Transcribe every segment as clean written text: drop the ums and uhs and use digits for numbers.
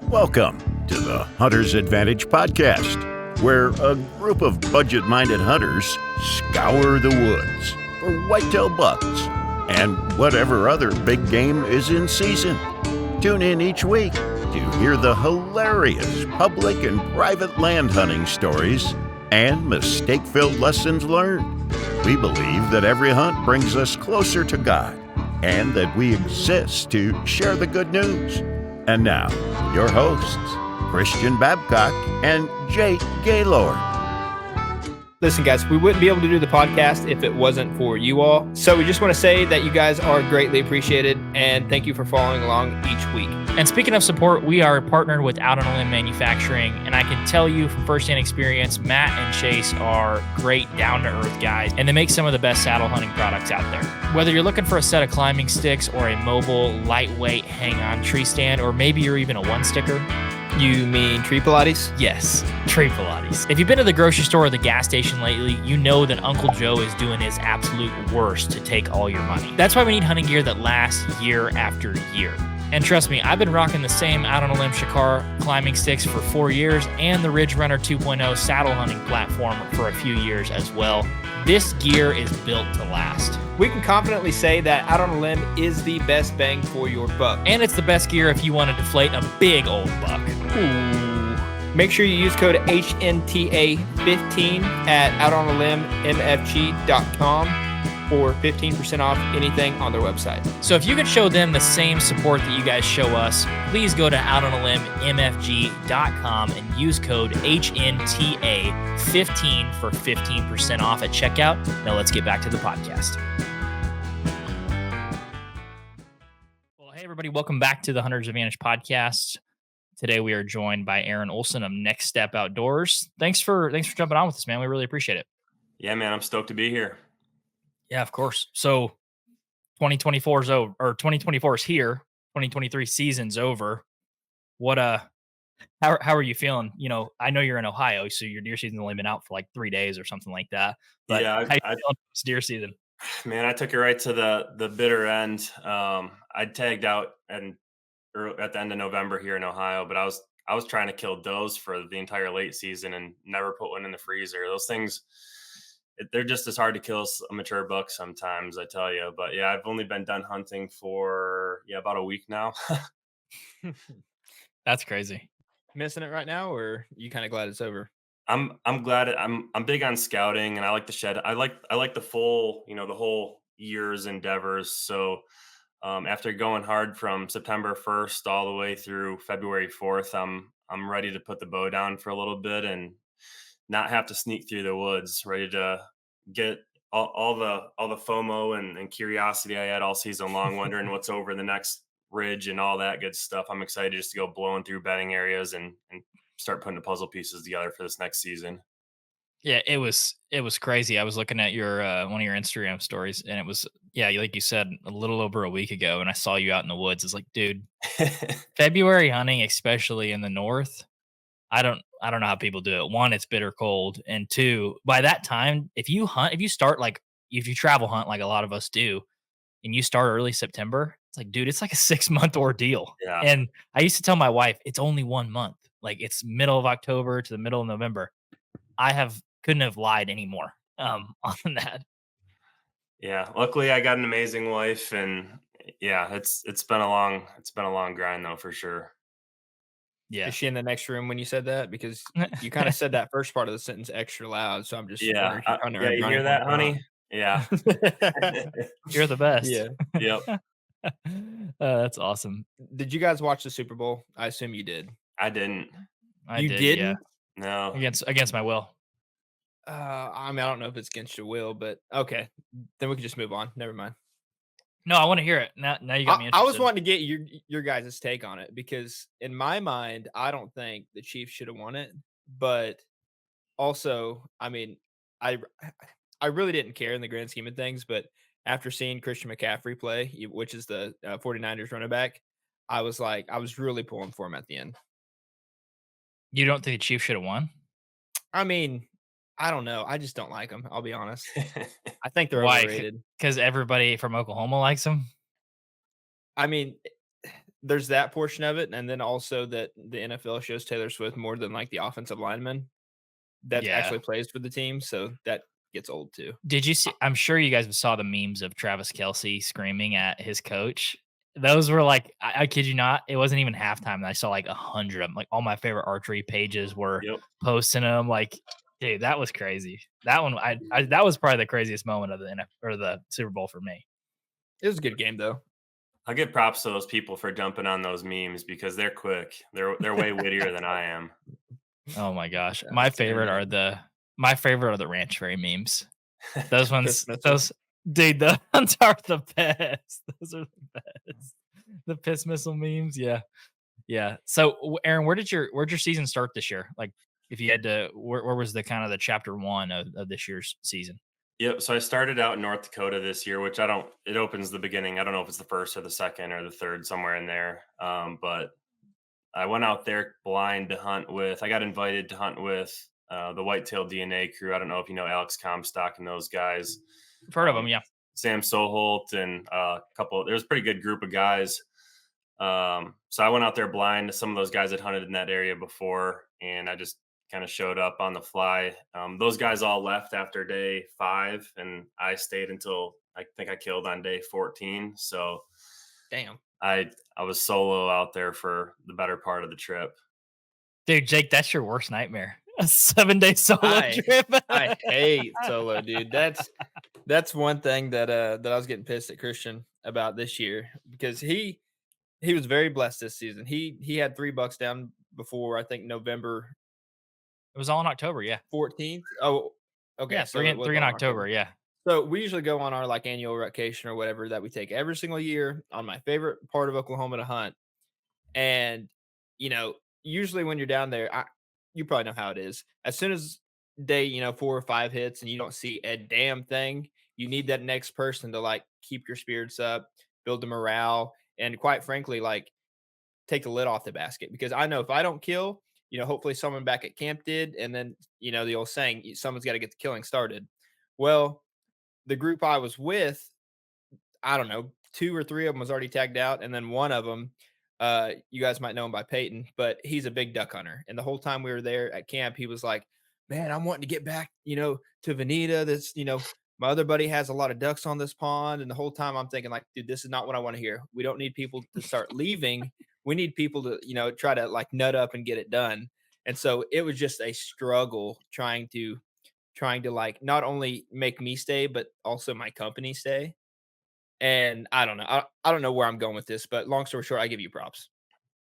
Welcome to the Hunter's Advantage podcast, where a group of budget-minded hunters scour the woods for whitetail bucks and whatever other big game is in season. Tune in each week to hear the hilarious public and private land hunting stories and mistake-filled lessons learned. We believe that every hunt brings us closer to God and that we exist to share the good news. And now, your hosts, Christian Babcock and Jake Gaylord. Listen, guys, we wouldn't be able to do the podcast if it wasn't for you all. So we just want to say that you guys are greatly appreciated, and thank you for following along each week. And speaking of support, we are partnered with Out on a Limb Manufacturing, and I can tell you from firsthand experience, Matt and Chase are great, down-to-earth guys, and they make some of the best saddle hunting products out there. Whether you're looking for a set of climbing sticks or a mobile, lightweight, hang-on tree stand, or maybe you're even a one-sticker. You mean tree Pilates? Yes, tree Pilates. If you've been to the grocery store or the gas station lately, you know that Uncle Joe is doing his absolute worst to take all your money. That's why we need hunting gear that lasts year after year. And trust me, I've been rocking the same Out on a Limb Shakar climbing sticks for 4 years and the Ridge Runner 2.0 saddle hunting platform for a few years as well. This gear is built to last. We can confidently say that Out on a Limb is the best bang for your buck. And it's the best gear if you want to deflate a big old buck. Ooh. Make sure you use code HNTA15 at outonalimbmfg.com for 15% off anything on their website. So if you can show them the same support that you guys show us, please go to outonalimbmfg.com and use code HNTA15 for 15% off at checkout. Now let's get back to the podcast. Well, hey everybody, welcome back to the Hunter's Advantage podcast. Today we are joined by Aaron Olsen of Next Step Outdoors. Thanks for jumping on with us, man. We really appreciate it. Yeah, man, I'm stoked to be here. Yeah, of course. So 2024 is over, or 2024 is here. 2023 season's over. What how are you feeling? You know, I know you're in Ohio, so your deer season's only been out for like 3 days or something like that. But yeah, how you feeling this deer season? Man, I took it right to the bitter end. I tagged out at the end of November here in Ohio, but I was trying to kill does for the entire late season and never put one in the freezer. Those things, they're just as hard to kill as a mature buck sometimes, I tell you. But yeah, I've only been done hunting for about a week now. That's crazy. Missing it right now, or you kind of glad it's over? I'm glad I'm big on scouting, and I like the shed. I like the full, the whole year's endeavors. So after going hard from September 1st all the way through February 4th, I'm ready to put the bow down for a little bit and not have to sneak through the woods, ready to get all the FOMO and curiosity I had all season long, wondering what's over the next ridge and all that good stuff. I'm excited just to go blowing through bedding areas and start putting the puzzle pieces together for this next season. Yeah, it was crazy. I was looking at your one of your Instagram stories, and it was, yeah, like you said, a little over a week ago, and I saw you out in the woods. It's like, dude, February hunting, especially in the north, I don't know how people do it. One, it's bitter cold, and two, by that time, if you travel hunt like a lot of us do, and you start early September, it's like, dude, it's like a 6-month ordeal. Yeah. And I used to tell my wife, it's only 1 month. Like, it's middle of October to the middle of November. Couldn't have lied anymore on that. Yeah, luckily I got an amazing wife, and yeah, it's been a long grind though, for sure. Yeah. Is she in the next room when you said that? Because you kind of said that first part of the sentence extra loud, so I'm just Yeah, wondering if you hear that, honey? Yeah. You're the best. Yeah. Yep. That's awesome. Did you guys watch the Super Bowl? I assume you did. I didn't. You didn't? Yeah. No. Against my will. I mean, I don't know if it's against your will, but okay. Then we can just move on. Never mind. No, I want to hear it. Now you got me interested. I was wanting to get your guys' take on it, because in my mind, I don't think the Chiefs should have won it. But also, I mean, I really didn't care in the grand scheme of things, but after seeing Christian McCaffrey play, which is the 49ers running back, I was really pulling for him at the end. You don't think the Chiefs should have won? I mean, I don't know. I just don't like them. I'll be honest. I think they're overrated. Because everybody from Oklahoma likes them? I mean, there's that portion of it, and then also that the NFL shows Taylor Swift more than, like, the offensive lineman that Yeah. actually plays for the team, so that gets old too. Did you see I'm sure you guys saw the memes of Travis Kelce screaming at his coach. Those were like, I kid you not, it wasn't even halftime, and I saw like 100 of 'em. Like, all my favorite archery pages were Yep. posting them. Like, dude, that was crazy. That one, I that was probably the craziest moment of the or the Super Bowl for me. It was a good game, though. I give props to those people for jumping on those memes because they're quick. They're way wittier than I am. Oh my gosh. Yeah, that's fair, man. My favorite are the Ranch Fairy memes. Those Piss ones, missile. those dude, the ones are the best. Those are the best. The piss missile memes, yeah. Yeah. So, Aaron, where'd your season start this year? Like, if you had to, where was the kind of the chapter one of this year's season? Yep. So I started out in North Dakota this year, which it opens the beginning. I don't know if it's the first or the second or the third, somewhere in there. But I went out there blind to hunt with, I got invited to hunt with the Whitetail DNA crew. I don't know if you know Alex Comstock and those guys. I've heard of them, yeah. Sam Soholt and a couple, there was a pretty good group of guys. So I went out there blind. Some of those guys had hunted in that area before, and I just kind of showed up on the fly. Those guys all left after day 5, and I stayed until I think I killed on day 14. So Damn. I was solo out there for the better part of the trip. Dude, Jake, that's your worst nightmare. A 7-day solo trip. I hate solo, dude. That's one thing that I was getting pissed at Christian about this year because he was very blessed this season. He had 3 bucks down before I think November It was all in October, yeah. 14th. Oh, okay. Yeah, So three it in was three in all October, yeah. So we usually go on our like annual vacation or whatever that we take every single year on my favorite part of Oklahoma to hunt. And you know, usually when you're down there, you probably know how it is. As soon as day, 4 or 5 hits and you don't see a damn thing, you need that next person to like keep your spirits up, build the morale, and quite frankly, like take the lid off the basket. Because I know if I don't kill, hopefully someone back at camp did, and then the old saying, someone's got to get the killing started. Well, the group I was with, I don't know, 2 or 3 of them was already tagged out, and then one of them, you guys might know him by Peyton, but he's a big duck hunter. And the whole time we were there at camp, he was like, "Man, I'm wanting to get back, to Veneta. My other buddy has a lot of ducks on this pond." And the whole time I'm thinking, like, dude, this is not what I want to hear. We don't need people to start leaving. We need people to, try to like nut up and get it done. And so it was just a struggle trying to like not only make me stay, but also my company stay. And I don't know. I don't know where I'm going with this, but long story short, I give you props.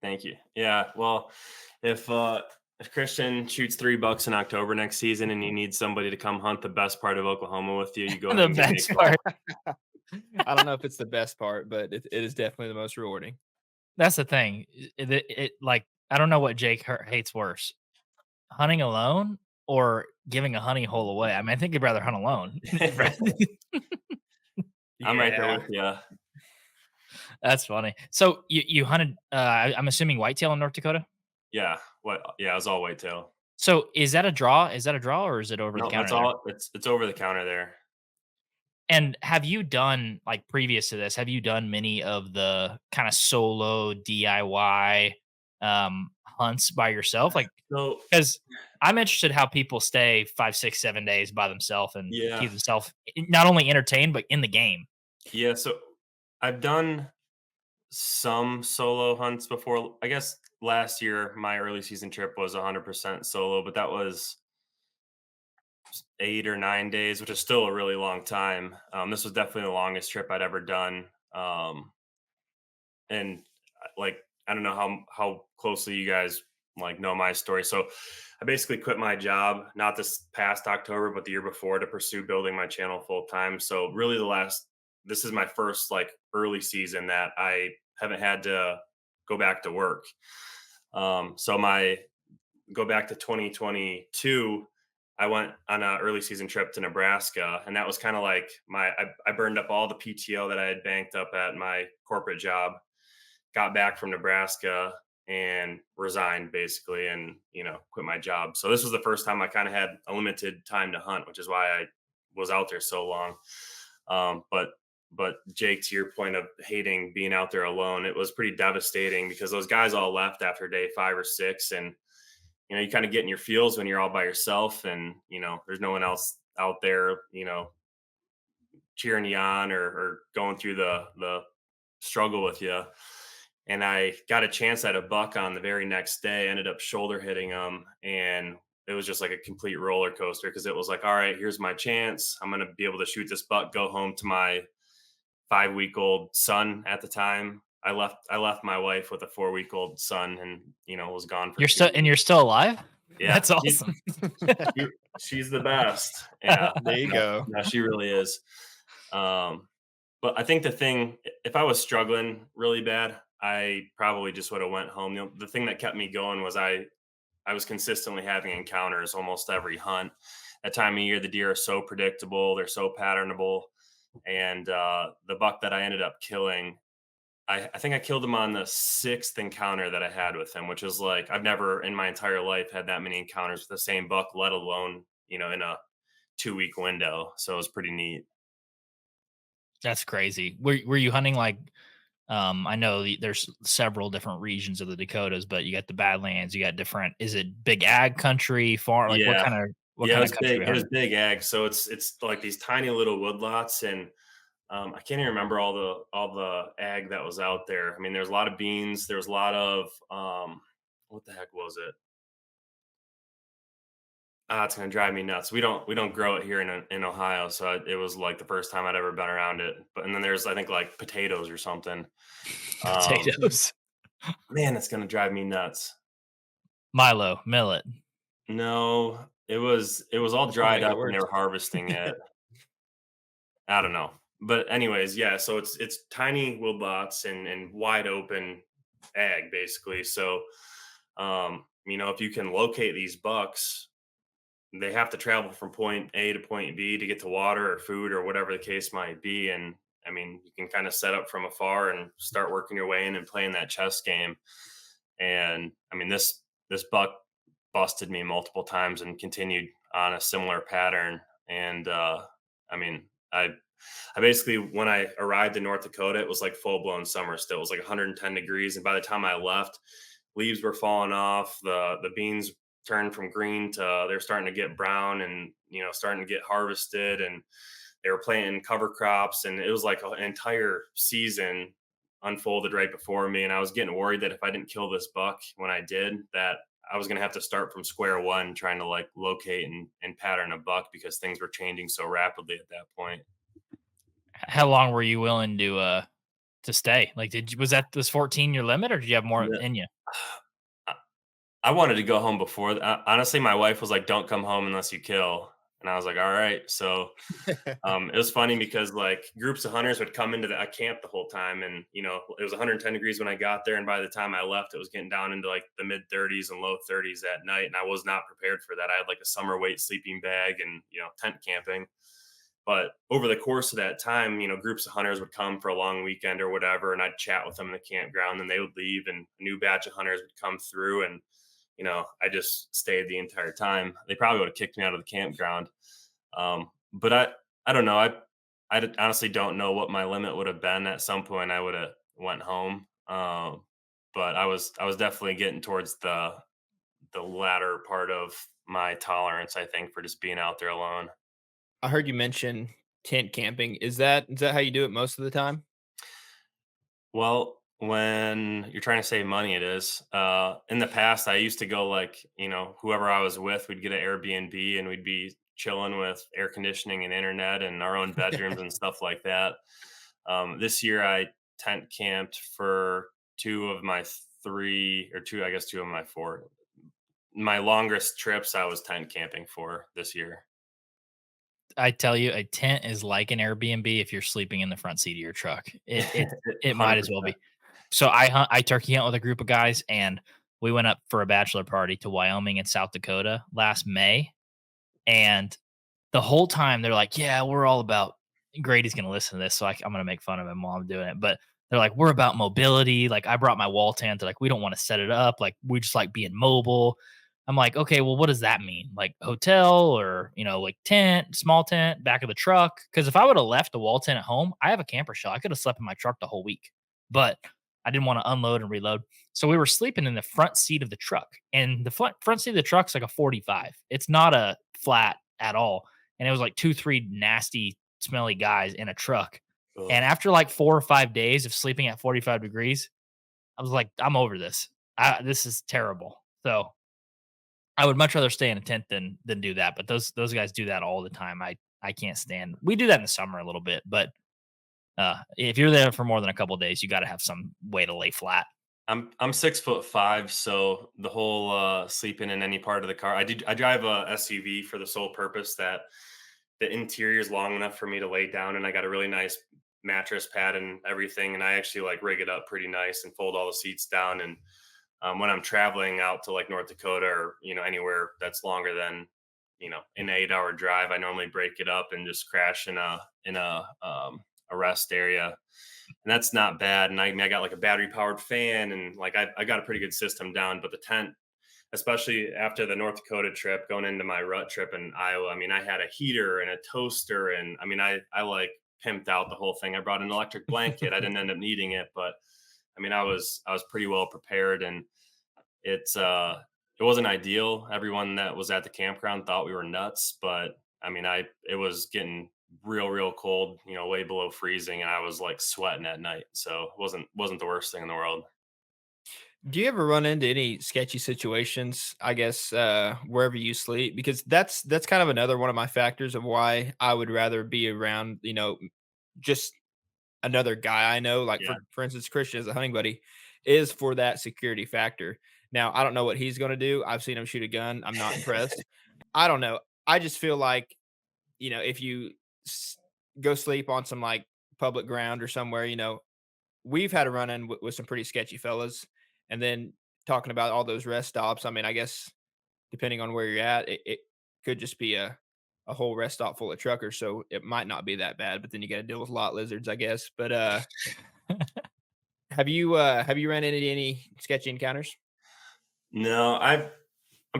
Thank you. Yeah. Well, if Christian shoots $3 in October next season and you need somebody to come hunt the best part of Oklahoma with you, you go ahead The and give me a best call. part. I don't know if it's the best part, but it is definitely the most rewarding. That's the thing. It like, I don't know what Jake hates worse, hunting alone or giving a honey hole away. I mean, I think he'd rather hunt alone. I'm right there Yeah. with you. That's funny. So you hunted, I'm assuming whitetail in North Dakota? Yeah. What? Yeah, it was all whitetail. So is that a draw? Is that a draw or is it over the No, counter that's there? all. It's over the counter there. And have you done, like, previous to this, have you done many of the kind of solo DIY hunts by yourself? Like, So because I'm interested how people stay 5, 6, 7 days by themselves and yeah, keep themselves not only entertained but in the game. yeah. So I've done some solo hunts before. I guess last year my early season trip was 100% solo, but that was 8 or 9 days, which is still a really long time. This was definitely the longest trip I'd ever done. And like, I don't know how closely you guys like know my story. So I basically quit my job, not this past October, but the year before, to pursue building my channel full time. So really this is my first like early season that I haven't had to go back to work. So my go back to 2022, I went on an early season trip to Nebraska, and that was kind of like I burned up all the PTO that I had banked up at my corporate job, got back from Nebraska and resigned basically, and quit my job. So this was the first time I kind of had a limited time to hunt, which is why I was out there so long. But But Jake, to your point of hating being out there alone, it was pretty devastating because those guys all left after day 5 or 6. And, you kind of get in your feels when you're all by yourself and, there's no one else out there, cheering you on or going through the struggle with you. And I got a chance at a buck on the very next day, ended up shoulder hitting him. And it was just like a complete roller coaster because it was like, all right, here's my chance. I'm going to be able to shoot this buck, go home to my 5-week-old son at the time. I left my wife with a 4-week-old son and, was gone for You're still alive? Yeah. That's awesome. She's the best. Yeah. There you go. No, she really is. But I think the thing, if I was struggling really bad, I probably just would have went home. The thing that kept me going was I was consistently having encounters almost every hunt. That time of year, the deer are so predictable, they're so patternable. And the buck that I ended up killing, I think I killed him on the 6th encounter that I had with him, which is like I've never in my entire life had that many encounters with the same buck, let alone, in a 2-week window. So it was pretty neat. That's crazy. Were you hunting like I know there's several different regions of the Dakotas, but you got the Badlands, you got different. Is it big ag country, farm? Like Yeah. what Yeah, kind it of was country? big. It was big ag. So it's like these tiny little woodlots, and I can't even remember all the ag that was out there. I mean, there's a lot of beans. There's a lot of what the heck was it? It's gonna drive me nuts. We don't grow it here in Ohio, so it was like the first time I'd ever been around it. But and then there's I think like potatoes or something. Potatoes, Man, it's gonna drive me nuts. Milo, millet. No, it was all That's gonna dried make it up when they worse. were harvesting it. I don't know. But anyways, yeah, so it's tiny woodlots and wide open ag basically. So if you can locate these bucks, they have to travel from point A to point B to get to water or food or whatever the case might be. And I mean, you can kind of set up from afar and start working your way in and playing that chess game. And I mean, this buck busted me multiple times and continued on a similar pattern. And I mean, I basically when I arrived in North Dakota, it was like full blown summer still. It was like 110 degrees, and by the time I left, leaves were falling off. The beans turned from green to they're starting to get brown, and starting to get harvested, and they were planting cover crops, and it was like an entire season unfolded right before me. And I was getting worried that if I didn't kill this buck when I did, that I was going to have to start from square one trying to like locate and pattern a buck because things were changing so rapidly at that point. How long were you willing to stay? Like, was 14 your limit, or did you have more Yeah. in you? I wanted to go home before. Honestly, my wife was like, "Don't come home unless you kill," and I was like, "All right." So it was funny because like groups of hunters would come into the camp the whole time, and it was 110 degrees when I got there, and by the time I left, it was getting down into like the mid 30s and low 30s at night, and I was not prepared for that. I had like a summer weight sleeping bag and tent camping. But over the course of that time, groups of hunters would come for a long weekend or whatever, and I'd chat with them in the campground, and they would leave, and a new batch of hunters would come through, and I just stayed the entire time. They probably would have kicked me out of the campground. But I don't know. I honestly don't know what my limit would have been. At some point, I would have went home. But I was definitely getting towards the latter part of my tolerance, I think, for just being out there alone. I heard you mention tent camping. Is that how you do it most of the time? Well, when you're trying to save money, it is. In the past, I used to go like, whoever I was with, we'd get an Airbnb and we'd be chilling with air conditioning and internet and our own bedrooms and stuff like that. This year, I tent camped for two of my three, or two, I guess, two of my four. My longest trips I was tent camping for this year. I tell you, a tent is like an Airbnb if you're sleeping in the front seat of your truck. It might as well 100%. be. So I turkey hunt with a group of guys, and we went up for a bachelor party to Wyoming and South Dakota last May. And the whole time they're like, "Yeah, we're all about." Grady's gonna listen to this, so I'm gonna make fun of him while I'm doing it. But they're like, "We're about mobility." Like I brought my wall tent. They're like, "We don't want to set it up. Like we just like being mobile." I'm like, okay, well, what does that mean? Like hotel or, like tent, small tent, back of the truck? Because if I would have left the wall tent at home, I have a camper shell. I could have slept in my truck the whole week, but I didn't want to unload and reload. So we were sleeping in the front seat of the truck, and the front seat of the truck's like a 45. It's not a flat at all. And it was like 2, 3 nasty, smelly guys in a truck. Ugh. And after like 4 or 5 days of sleeping at 45 degrees, I was like, I'm over this. This is terrible. So I would much rather stay in a tent than do that. But those guys do that all the time. I can't stand. We do that in the summer a little bit, but if you're there for more than a couple of days, you got to have some way to lay flat. I'm 6'5", so the whole sleeping in any part of the car. I drive a SUV for the sole purpose that the interior is long enough for me to lay down, and I got a really nice mattress pad and everything, and I actually like rig it up pretty nice and fold all the seats down. And when I'm traveling out to like North Dakota or anywhere that's longer than an 8-hour drive, I normally break it up and just crash in a rest area, and that's not bad. And I got like a battery powered fan, and like I got a pretty good system down. But the tent, especially after the North Dakota trip, going into my rut trip in Iowa, I mean, I had a heater and a toaster, and I mean, I like pimped out the whole thing. I brought an electric blanket. I didn't end up needing it, but I mean, I was pretty well prepared, and it wasn't ideal. Everyone that was at the campground thought we were nuts, but I mean, it was getting real cold, way below freezing, and I was like sweating at night. So it wasn't the worst thing in the world. Do you ever run into any sketchy situations, I guess, wherever you sleep? Because that's kind of another one of my factors of why I would rather be around, just another guy I know, like Yeah. for instance, Christian as a hunting buddy, is for that security factor. Now, I don't know what he's gonna do. I've seen him shoot a gun. I'm not impressed. I don't know. I just feel like, if you s- go sleep on some like public ground or somewhere, we've had a run in with some pretty sketchy fellas. And then talking about all those rest stops, I mean, I guess depending on where you're at, it could just be a whole rest stop full of truckers. So it might not be that bad, but then you got to deal with lot lizards, I guess. But have you ran into any sketchy encounters? No, I'm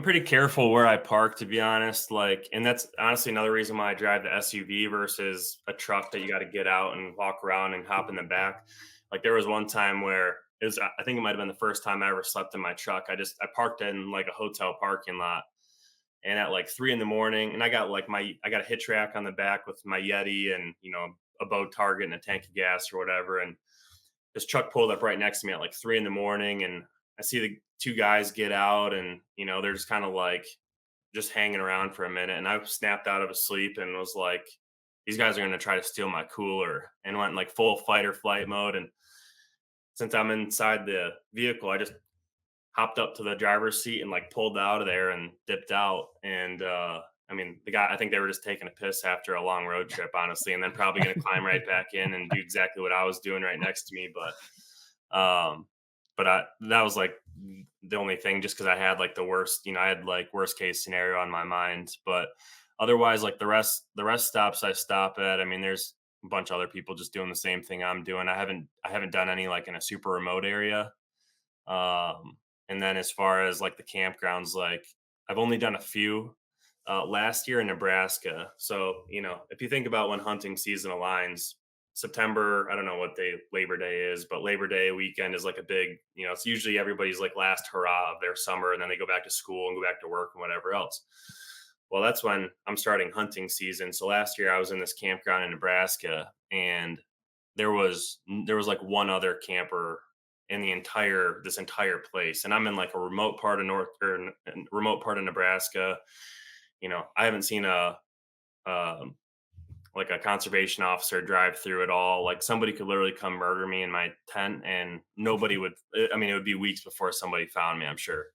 pretty careful where I park, to be honest. Like, and that's honestly another reason why I drive the SUV versus a truck that you got to get out and walk around and hop in the back. Like, there was one time where I think it might have been the first time I ever slept in my truck. I parked in like a hotel parking lot, and at like 3 in the morning, and I got a hitch rack on the back with my Yeti and a bow target and a tank of gas or whatever. And this truck pulled up right next to me at like 3 in the morning, and I see the two guys get out, and they're just kind of like just hanging around for a minute. And I snapped out of a sleep and was like, these guys are going to try to steal my cooler, and went in like full fight or flight mode. And since I'm inside the vehicle, I just hopped up to the driver's seat and like pulled out of there and dipped out. And I mean, the guy, I think they were just taking a piss after a long road trip, honestly, and then probably going to climb right back in and do exactly what I was doing right next to me. Um, that was like the only thing, just because I had like the worst, I had like worst case scenario on my mind. But otherwise, like the rest stops I stop at, I mean, there's a bunch of other people just doing the same thing I'm doing. I haven't done any like in a super remote area. Um, and then as far as like the campgrounds, like I've only done a few last year in Nebraska. So, if you think about when hunting season aligns, September, I don't know what day Labor Day is, but Labor Day weekend is like a big, it's usually everybody's like last hurrah of their summer, and then they go back to school and go back to work and whatever else. Well, that's when I'm starting hunting season. So last year I was in this campground in Nebraska, and there was like one other camper in this entire place, and I'm in like a remote part of remote part of Nebraska. I haven't seen a um, like a conservation officer drive through at all. Like, somebody could literally come murder me in my tent, and nobody would. I mean, it would be weeks before somebody found me, I'm sure.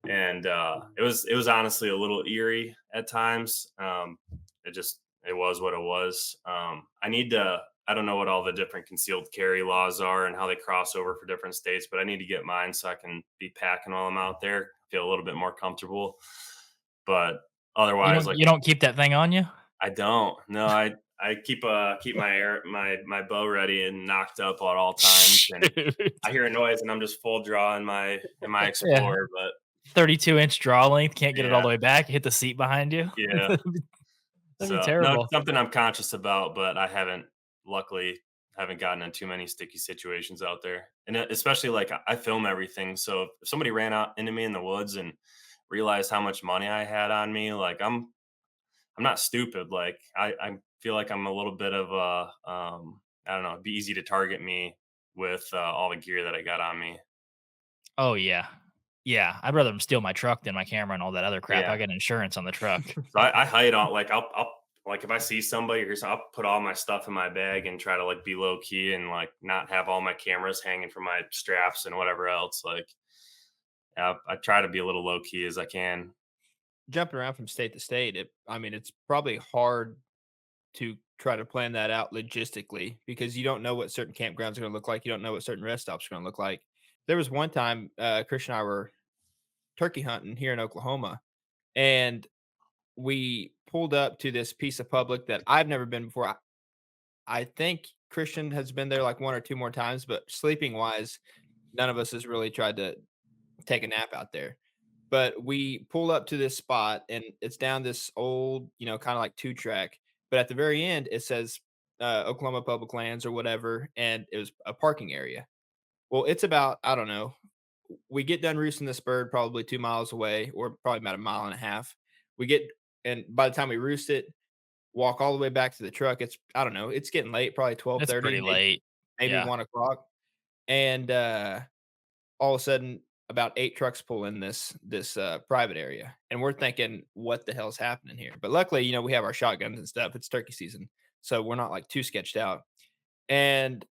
And it was honestly a little eerie at times. It was what it was. I don't know what all the different concealed carry laws are and how they cross over for different states, but I need to get mine so I can be packing while I'm out there, feel a little bit more comfortable. But You otherwise, don't like, you don't keep that thing on you? I don't. No, I keep my bow ready and knocked up at all times, and Shoot. I hear a noise and I'm just full draw in my Yeah. Explorer. 32-inch draw length, can't get it all Yeah, the way back, hit the seat behind you. yeah. That'd be So, no, it's terrible. something I'm conscious about, but I luckily, haven't gotten in too many sticky situations out there. And especially like I film everything. So if somebody ran out into me in the woods and realized how much money I had on me, like I'm not stupid. Like I feel like I'm a little bit of I don't know, it'd be easy to target me with all the gear that I got on me. Oh, yeah. Yeah, I'd rather them steal my truck than my camera and all that other crap. Yeah. I got insurance on the truck. So I hide on like I'll like if I see somebody or something, I'll put all my stuff in my bag and try to like be low key and like not have all my cameras hanging from my straps and whatever else. Like I try to be a little low key as I can. Jumping around from state to state, I mean, it's probably hard to try to plan that out logistically because you don't know what certain campgrounds are going to look like. You don't know what certain rest stops are going to look like. There was one time Christian and I were turkey hunting here in Oklahoma, and we pulled up to this piece of public that I've never been before. I think Christian has been there like one or two more times, but sleeping wise, none of us has really tried to take a nap out there. But we pull up to this spot and it's down this old, kind of like two track. But at the very end, it says Oklahoma Public Lands or whatever, and it was a parking area. Well, it's about, I don't know, we get done roosting this bird probably 2 miles away, or probably about a mile and a half. We get, and by the time we roost it, walk all the way back to the truck. It's, I don't know, it's getting late, probably It's 12:30, pretty late. maybe Yeah. 1 o'clock. And all of a sudden about 8 trucks pull in this private area, and we're thinking what the hell's happening here. But luckily, we have our shotguns and stuff. It's turkey season, so we're not like too sketched out. And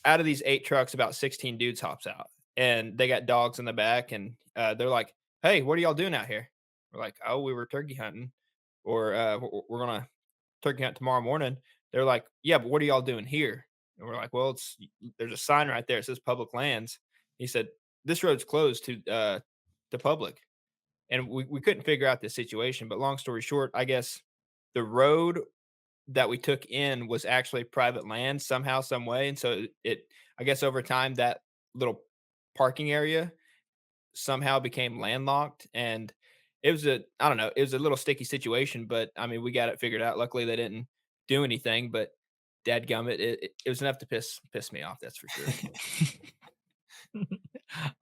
out of these 8 trucks, about 16 dudes hops out, and they got dogs in the back, and they're like, "Hey, what are y'all doing out here?" We're like, "Oh, we were turkey hunting, or we're gonna turkey hunt tomorrow morning." They're like, "Yeah, but what are y'all doing here?" And we're like, "Well, there's a sign right there. It says public lands." He said, "This road's closed to public." And we couldn't figure out the situation. But long story short, I guess the road that we took in was actually private land somehow, some way. And so I guess over time, that little parking area somehow became landlocked. And I don't know, it was a little sticky situation, but I mean, we got it figured out. Luckily, they didn't do anything, but dadgummit, it was enough to piss me off. That's for sure.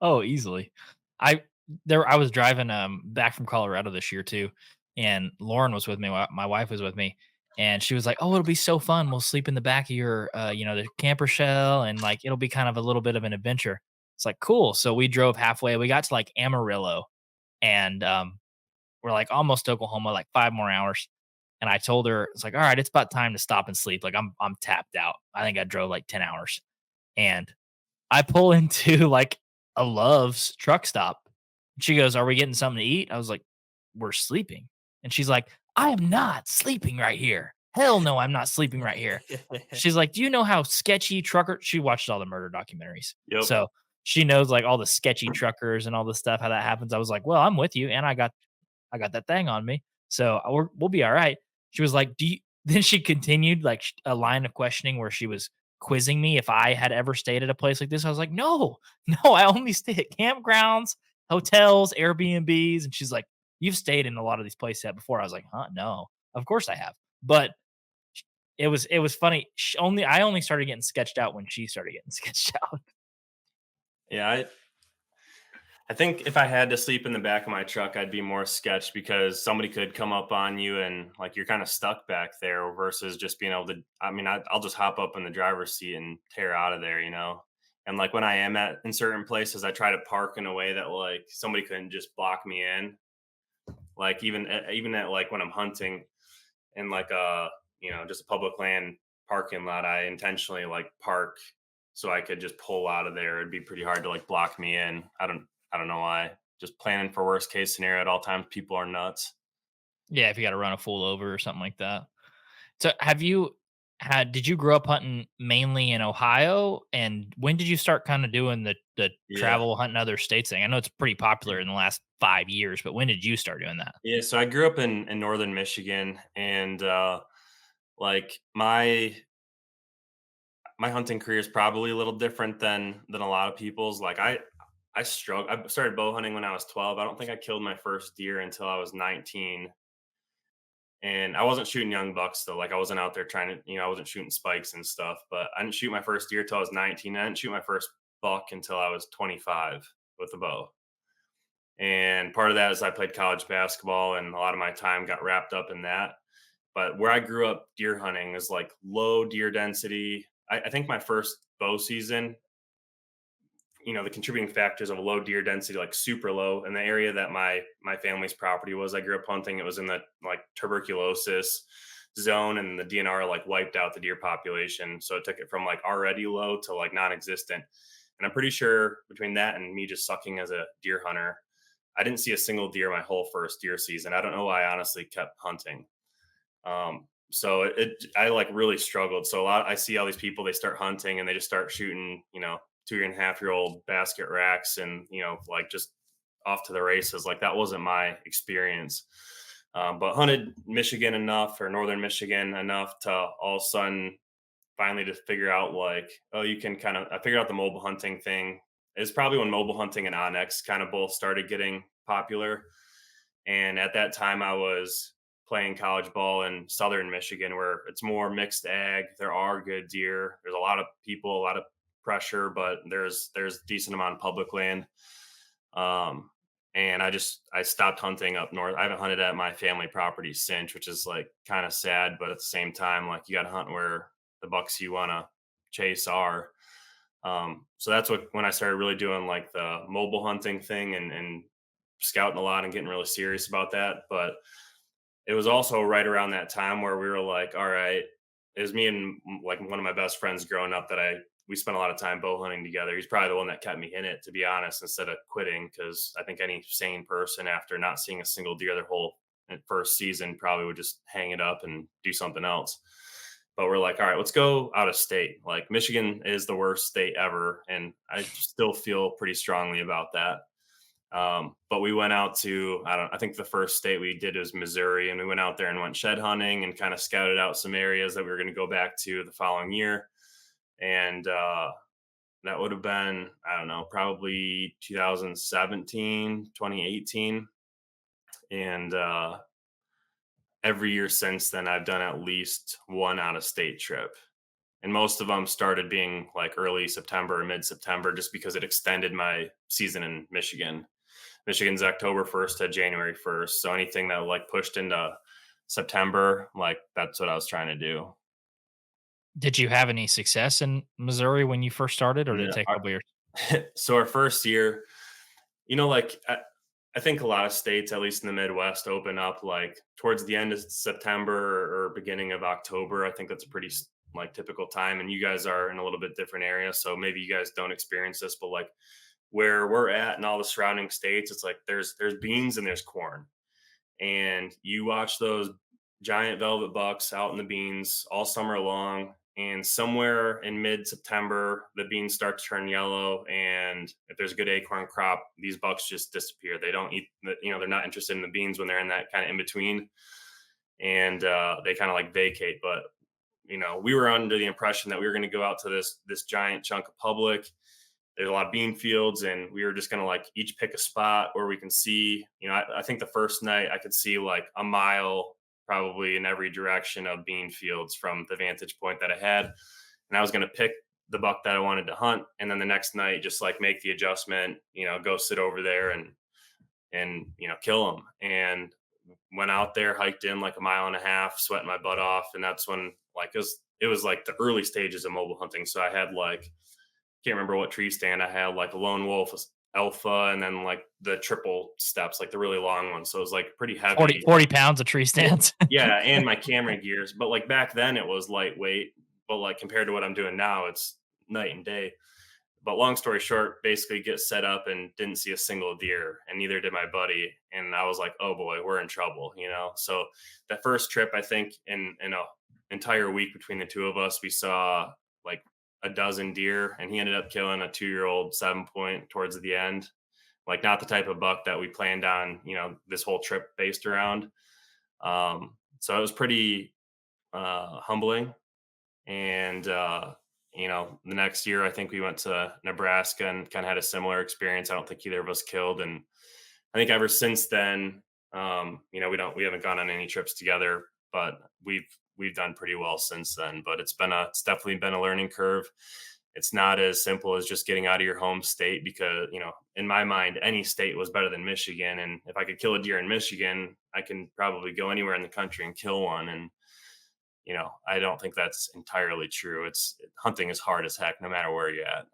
Oh, easily. I I was driving back from Colorado this year too, and Lauren was with me. My wife was with me, and she was like, "Oh, it'll be so fun. We'll sleep in the back of your the camper shell, and like it'll be kind of a little bit of an adventure." It's like cool. So we drove halfway. We got to like Amarillo, and we're like almost to Oklahoma, like 5 more hours. And I told her, it's like, all right, it's about time to stop and sleep. Like I'm tapped out. I think I drove like 10 hours. And I pull into like a Love's truck stop. She goes, "Are we getting something to eat?" I was like, "We're sleeping." And she's like, "I am not sleeping right here. Hell no, I'm not sleeping right here." She's like, "Do you know how sketchy trucker?" She watched all the murder documentaries. Yep. So she knows like all the sketchy truckers and all the stuff, how that happens. I was like, "Well, I'm with you. And I got that thing on me. So we'll be all right." She was like, "Do you?" Then she continued like a line of questioning where she was quizzing me if I had ever stayed at a place like this. I was like, "No, no, I only stay at campgrounds, hotels, Airbnbs." And she's like, "You've stayed in a lot of these places before." I was like, "Huh? No, of course I have." But it was funny. I only started getting sketched out when she started getting sketched out. Yeah, I think if I had to sleep in the back of my truck, I'd be more sketched because somebody could come up on you and like you're kind of stuck back there versus just being able to. I mean, I'll just hop up in the driver's seat and tear out of there, you know. And like when I am in certain places, I try to park in a way that like somebody couldn't just block me in. Like even at like when I'm hunting in like just a public land parking lot, I intentionally like park so I could just pull out of there. It'd be pretty hard to like block me in. I don't know why. Just planning for worst case scenario at all times. People are nuts. Yeah, if you got to run a fool over or something like that. So did you grow up hunting mainly in Ohio? And when did you start kind of doing the Yeah. travel hunting other states thing? I know it's pretty popular in the last 5 years, but when did you start doing that? Yeah. So I grew up in northern Michigan and like my hunting career is probably a little different than a lot of people's. Like I struggled. I started bow hunting when I was 12. I don't think I killed my first deer until I was 19. And I wasn't shooting young bucks though. Like I wasn't out there trying to, I wasn't shooting spikes and stuff. But I didn't shoot my first deer till I was 19. I didn't shoot my first buck until I was 25 with a bow. And part of that is I played college basketball, and a lot of my time got wrapped up in that. But where I grew up deer hunting is like low deer density. I think my first bow season, the contributing factors of a low deer density, like super low in the area that my family's property was. I grew up hunting. It was in the like tuberculosis zone, and the DNR like wiped out the deer population. So it took it from like already low to like non-existent. And I'm pretty sure between that and me just sucking as a deer hunter, I didn't see a single deer my whole first deer season. I don't know why I honestly kept hunting. So I like really struggled. So I see all these people, they start hunting and they just start shooting, 2.5 year old basket racks and, like just off to the races. Like that wasn't my experience. But hunted Michigan enough, or Northern Michigan enough to all of a sudden finally to figure out like, oh, you can I figured out the mobile hunting thing. It's probably when mobile hunting and Onyx kind of both started getting popular. And at that time I was playing college ball in Southern Michigan, where it's more mixed ag. There are good deer. There's a lot of people, a lot of pressure, but there's decent amount of public land. And I stopped hunting up north. I haven't hunted at my family property since, which is like kind of sad, but at the same time, like you got to hunt where the bucks you want to chase are. So that's when I started really doing like the mobile hunting thing and scouting a lot and getting really serious about that. But it was also right around that time where we were like, all right, it was me and like one of my best friends growing up that we spent a lot of time bow hunting together. He's probably the one that kept me in it, to be honest, instead of quitting. Cause I think any sane person after not seeing a single deer their whole first season probably would just hang it up and do something else. But we're like, all right, let's go out of state. Like Michigan is the worst state ever. And I still feel pretty strongly about that. But we went out to, I think the first state we did was Missouri, and we went out there and went shed hunting and kind of scouted out some areas that we were going to go back to the following year. And that would have been, I don't know, probably 2017, 2018. And every year since then, I've done at least one out of state trip. And most of them started being like early September or mid-September, just because it extended my season in Michigan. Michigan's October 1st to January 1st. So anything that like pushed into September, like that's what I was trying to do. Did you have any success in Missouri when you first started, or did it Yeah. take a couple years? So our first year, like I think a lot of states, at least in the Midwest, open up like towards the end of September or beginning of October. I think that's a pretty like typical time. And you guys are in a little bit different area, so maybe you guys don't experience this, but like where we're at and all the surrounding states, it's like there's beans and there's corn, and you watch those giant velvet bucks out in the beans all summer long. And somewhere in mid-September, the beans start to turn yellow. And if there's a good acorn crop, these bucks just disappear. They don't eat, they're not interested in the beans when they're in that kind of in between. And they kind of like vacate. But, we were under the impression that we were going to go out to this giant chunk of public. There's a lot of bean fields, and we were just going to like each pick a spot where we can see, I think the first night I could see like a mile probably in every direction of bean fields from the vantage point that I had. And I was going to pick the buck that I wanted to hunt. And then the next night, just like make the adjustment, go sit over there and, kill them. And went out there, hiked in like a mile and a half, sweating my butt off. And that's when like, it was like the early stages of mobile hunting. So I had like, can't remember what tree stand I had, like a lone wolf, alpha, and then like the triple steps, like the really long ones. So it was like pretty heavy. 40 pounds of tree stands. Yeah, and my camera gears. But like back then it was lightweight, but like compared to what I'm doing now, it's night and day. But long story short, basically get set up and didn't see a single deer, and neither did my buddy. And I was like, oh boy, we're in trouble, So that first trip, I think in a entire week between the two of us, we saw like a dozen deer, and he ended up killing a 2-year-old 7-point towards the end. Like not the type of buck that we planned on, this whole trip based around. So it was pretty humbling. And The next year, I think we went to Nebraska and kind of had a similar experience. I don't think either of us killed. And I think ever since then, we haven't gone on any trips together, but we've done pretty well since then. But it's definitely been a learning curve. It's not as simple as just getting out of your home state because, in my mind, any state was better than Michigan. And if I could kill a deer in Michigan, I can probably go anywhere in the country and kill one. And I don't think that's entirely true. Hunting is hard as heck, no matter where you're at.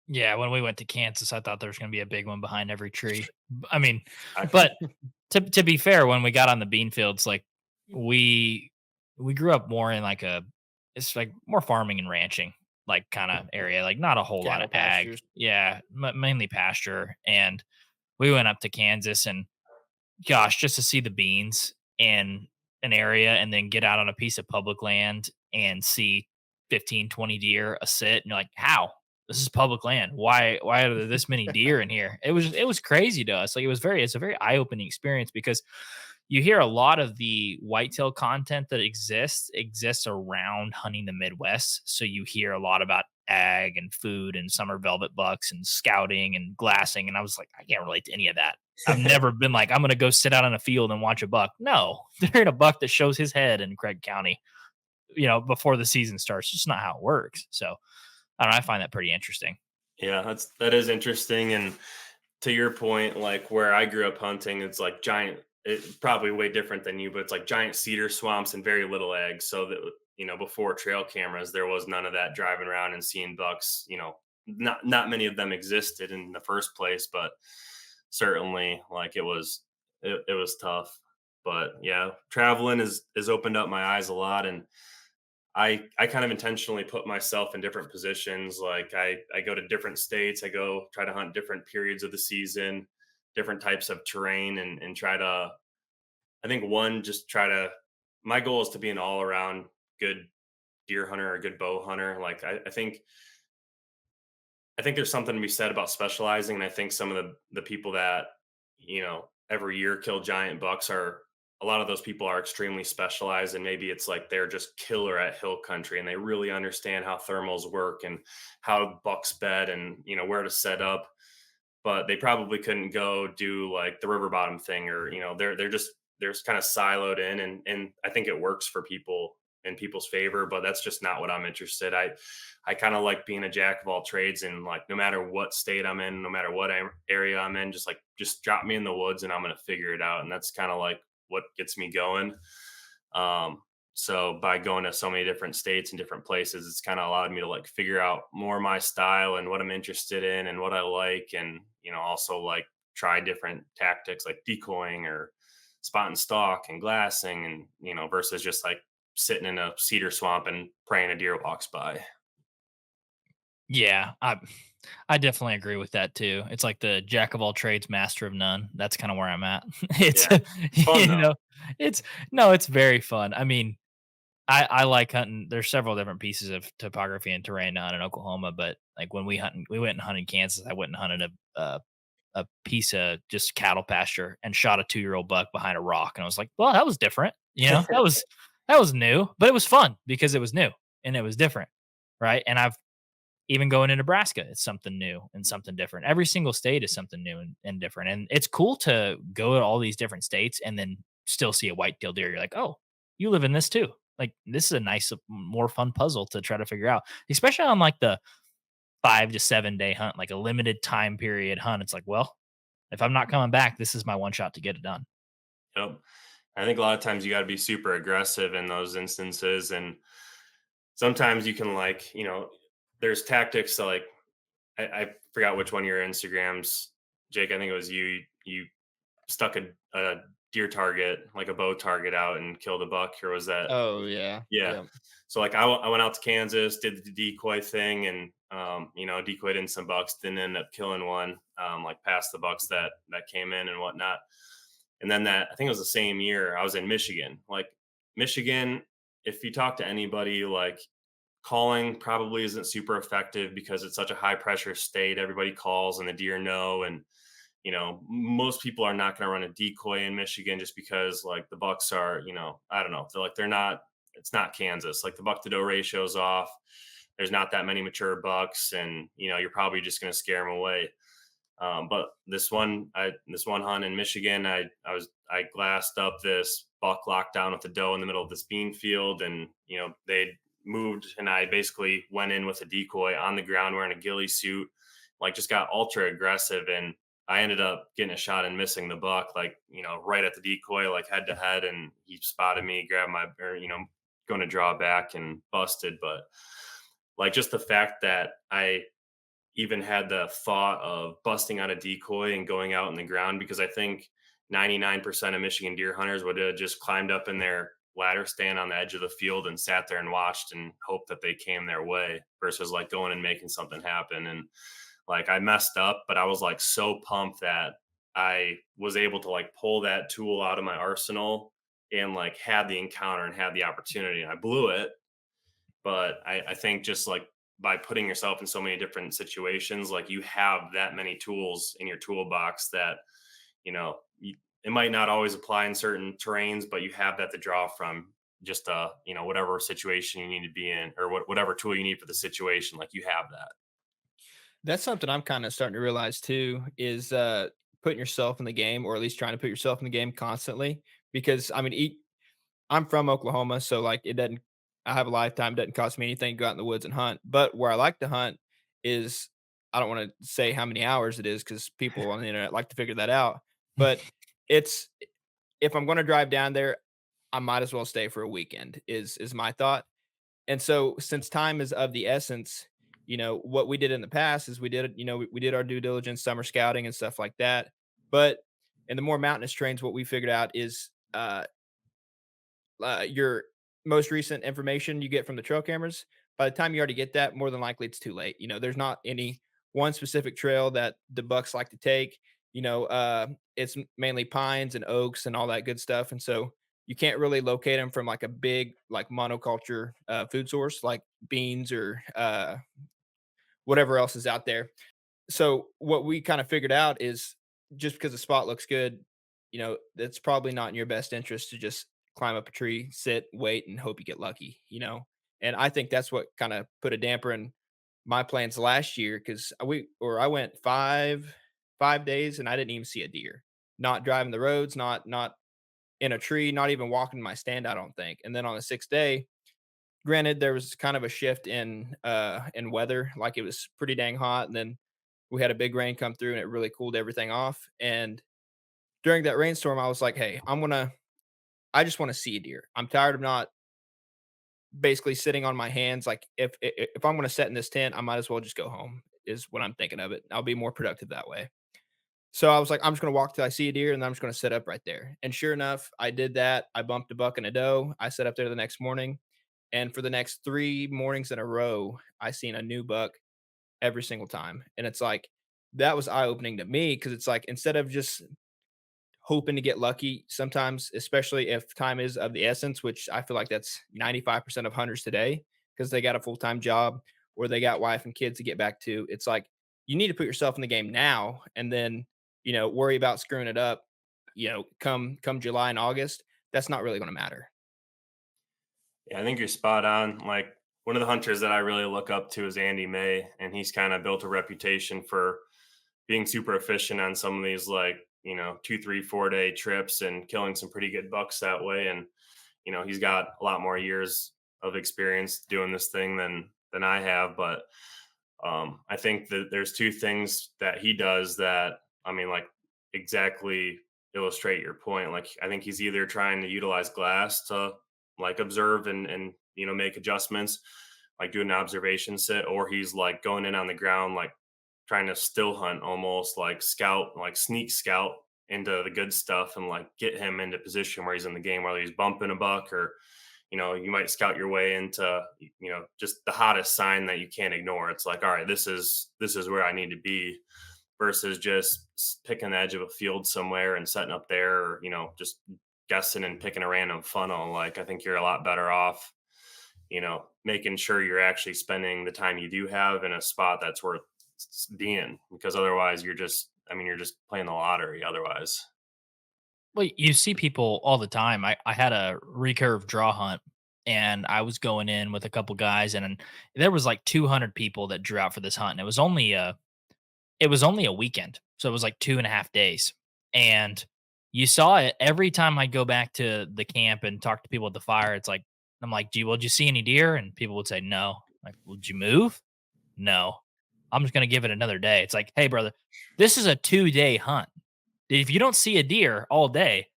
Yeah, when we went to Kansas, I thought there was going to be a big one behind every tree. I mean, I, but to be fair, when we got on the bean fields, like we we grew up more in like it's like more farming and ranching like kind of area, like not a whole lot Cattle of ag. pastures. Yeah, mainly pasture. And we went up to Kansas, and gosh, just to see the beans in an area and then get out on a piece of public land and see 15, 20 deer a sit, and you're like, how? This is public land. Why are there this many deer in here? It was crazy to us. Like it's a very eye-opening experience because you hear a lot of the whitetail content that exists around hunting the Midwest. So you hear a lot about ag and food and summer velvet bucks and scouting and glassing. And I was like, I can't relate to any of that. I've never been like, I'm going to go sit out on a field and watch a buck. No, they're in a buck that shows his head in Craig County, before the season starts. It's just not how it works. So I don't know. I find that pretty interesting. yeah, that is interesting. And to your point, like where I grew up hunting, it's like giant. It's probably way different than you, but it's like giant cedar swamps and very little eggs. So that before trail cameras, there was none of that driving around and seeing bucks. Not many of them existed in the first place, but certainly like it was tough. But yeah, traveling has opened up my eyes a lot, and I kind of intentionally put myself in different positions. Like I go to different states. I go try to hunt different periods of the season, different types of terrain, and try to. I think just try to. My goal is to be an all around good deer hunter or a good bow hunter. Like I think there's something to be said about specializing, and I think some of the people that every year kill giant bucks are a lot of those people are extremely specialized, and maybe it's like they're just killer at hill country, and they really understand how thermals work and how bucks bed and where to set up, but they probably couldn't go do like the river bottom thing, or they're just kind of siloed in, and I think it works for people in people's favor, but that's just not what I'm interested. I kind of like being a jack of all trades, and like no matter what state I'm in, no matter what area I'm in, just drop me in the woods and I'm going to figure it out. And that's kind of like what gets me going. Um, so by going to so many different states and different places, it's kind of allowed me to like figure out more my style and what I'm interested in and what I like. And, also like try different tactics like decoying or spot and stalk and glassing and, versus just like sitting in a cedar swamp and praying a deer walks by. Yeah, I definitely agree with that too. It's like the jack of all trades, master of none. That's kind of where I'm at. It's Yeah. It's fun you though. know, it's no, it's very fun. I mean, I like hunting. There's several different pieces of topography and terrain to hunt in Oklahoma, but like when we went and hunted Kansas, I went and hunted a piece of just cattle pasture and shot a 2-year-old buck behind a rock, and I was like, well, that was different. That was new, but it was fun because it was new and it was different, right? And I've even going to Nebraska, it's something new and something different. Every single state is something new and different. And it's cool to go to all these different states and then still see a white-tailed deer. You're like, oh, you live in this too. Like this is a nice, more fun puzzle to try to figure out, especially on like the 5 to 7 day hunt, like a limited time period hunt. It's like, well, if I'm not coming back, this is my one shot to get it done. Yep. I think a lot of times you got to be super aggressive in those instances. And sometimes you can like, there's tactics to like, I forgot which one of your Instagrams, Jake, I think it was you stuck a deer target, like a bow target out and killed a buck, or was that? Oh yeah. Yeah. Yeah. So like I went out to Kansas, did the decoy thing, and decoyed in some bucks, didn't end up killing one, like past the bucks that came in and whatnot. And then I think it was the same year I was in Michigan. Like Michigan, if you talk to anybody, like calling probably isn't super effective because it's such a high pressure state. Everybody calls and the deer know, and most people are not going to run a decoy in Michigan just because like the bucks are, I don't know, they're not it's not Kansas. Like the buck to doe ratio's off. There's not that many mature bucks, and you're probably just going to scare them away. But this one hunt in Michigan, I glassed up this buck locked down with the doe in the middle of this bean field, and they moved, and I basically went in with a decoy on the ground wearing a ghillie suit, like just got ultra aggressive, and I ended up getting a shot and missing the buck, like right at the decoy, like head to head, and he spotted me, grabbed my, or going to draw back and busted, but like just the fact that I even had the thought of busting out a decoy and going out in the ground, because I think 99% of Michigan deer hunters would have just climbed up in their ladder stand on the edge of the field and sat there and watched and hoped that they came their way versus like going and making something happen. And like I messed up, but I was like so pumped that I was able to like pull that tool out of my arsenal and like had the encounter and had the opportunity. And I blew it, but I think just like by putting yourself in so many different situations, like you have that many tools in your toolbox that, it might not always apply in certain terrains, but you have that to draw from, just whatever situation you need to be in, or whatever tool you need for the situation, like you have that. That's something I'm kind of starting to realize too is putting yourself in the game, or at least trying to put yourself in the game constantly. Because I mean, I'm from Oklahoma, so like it doesn't. I have a lifetime. Doesn't cost me anything to go out in the woods and hunt. But where I like to hunt is, I don't want to say how many hours it is because people on the internet like to figure that out. But it's, if I'm going to drive down there, I might as well stay for a weekend. Is my thought. And so, since time is of the essence, what we did in the past is we did our due diligence, summer scouting, and stuff like that. But in the more mountainous terrains, what we figured out is your most recent information you get from the trail cameras. By the time you already get that, more than likely it's too late. There's not any one specific trail that the bucks like to take. It's mainly pines and oaks and all that good stuff. And so you can't really locate them from like a big like monoculture food source like beans or whatever else is out there. So what we kind of figured out is, just because the spot looks good, it's probably not in your best interest to just climb up a tree, sit, wait, and hope you get lucky. And I think that's what kind of put a damper in my plans last year, because I went 5 days and I didn't even see a deer. Not driving the roads, not in a tree, not even walking my stand, I don't think. And then on the sixth day, granted, there was kind of a shift in weather, like it was pretty dang hot, and then we had a big rain come through and it really cooled everything off. And during that rainstorm, I was like, hey, I just want to see a deer. I'm tired of not basically sitting on my hands. Like if I'm gonna sit in this tent, I might as well just go home, is what I'm thinking of it. I'll be more productive that way. So I was like, I'm just gonna walk till I see a deer, and then I'm just gonna sit up right there. And sure enough, I did that. I bumped a buck and a doe. I sat up there the next morning. And for the next 3 mornings in a row, I seen a new buck every single time. And it's like, that was eye opening to me, because it's like, instead of just hoping to get lucky, sometimes, especially if time is of the essence, which I feel like that's 95% of hunters today, because they got a full time job or they got wife and kids to get back to. It's like, you need to put yourself in the game now, and then, worry about screwing it up, come July and August. That's not really going to matter. Yeah, I think you're spot on. Like one of the hunters that I really look up to is Andy May, and he's kind of built a reputation for being super efficient on some of these like 2, 3, 4 day trips and killing some pretty good bucks that way. And he's got a lot more years of experience doing this thing than I have. But I think that there's two things that he does that, I mean, like exactly illustrate your point. Like I think he's either trying to utilize glass to like observe and make adjustments, like do an observation sit, or he's like going in on the ground, like trying to still hunt, almost like scout, like sneak scout into the good stuff and like get him into position where he's in the game, whether he's bumping a buck or you might scout your way into just the hottest sign that you can't ignore. It's like, all right, this is where I need to be, versus just picking the edge of a field somewhere and setting up there, or just guessing and picking a random funnel. Like I think you're a lot better off making sure you're actually spending the time you do have in a spot that's worth being, because otherwise you're just playing the lottery otherwise. Well, you see people all the time. I had a recurve draw hunt and I was going in with a couple guys, and there was like 200 people that drew out for this hunt, and it was only a weekend, so it was like 2.5 days, and you saw it every time I go back to the camp and talk to people at the fire. It's like I'm like, "Gee, well, did you see any deer?" And people would say, "No." Like, "Well, did you move?" "No." "I'm just gonna give it another day." It's like, "Hey, brother, this is a 2-day hunt. If you don't see a deer all day,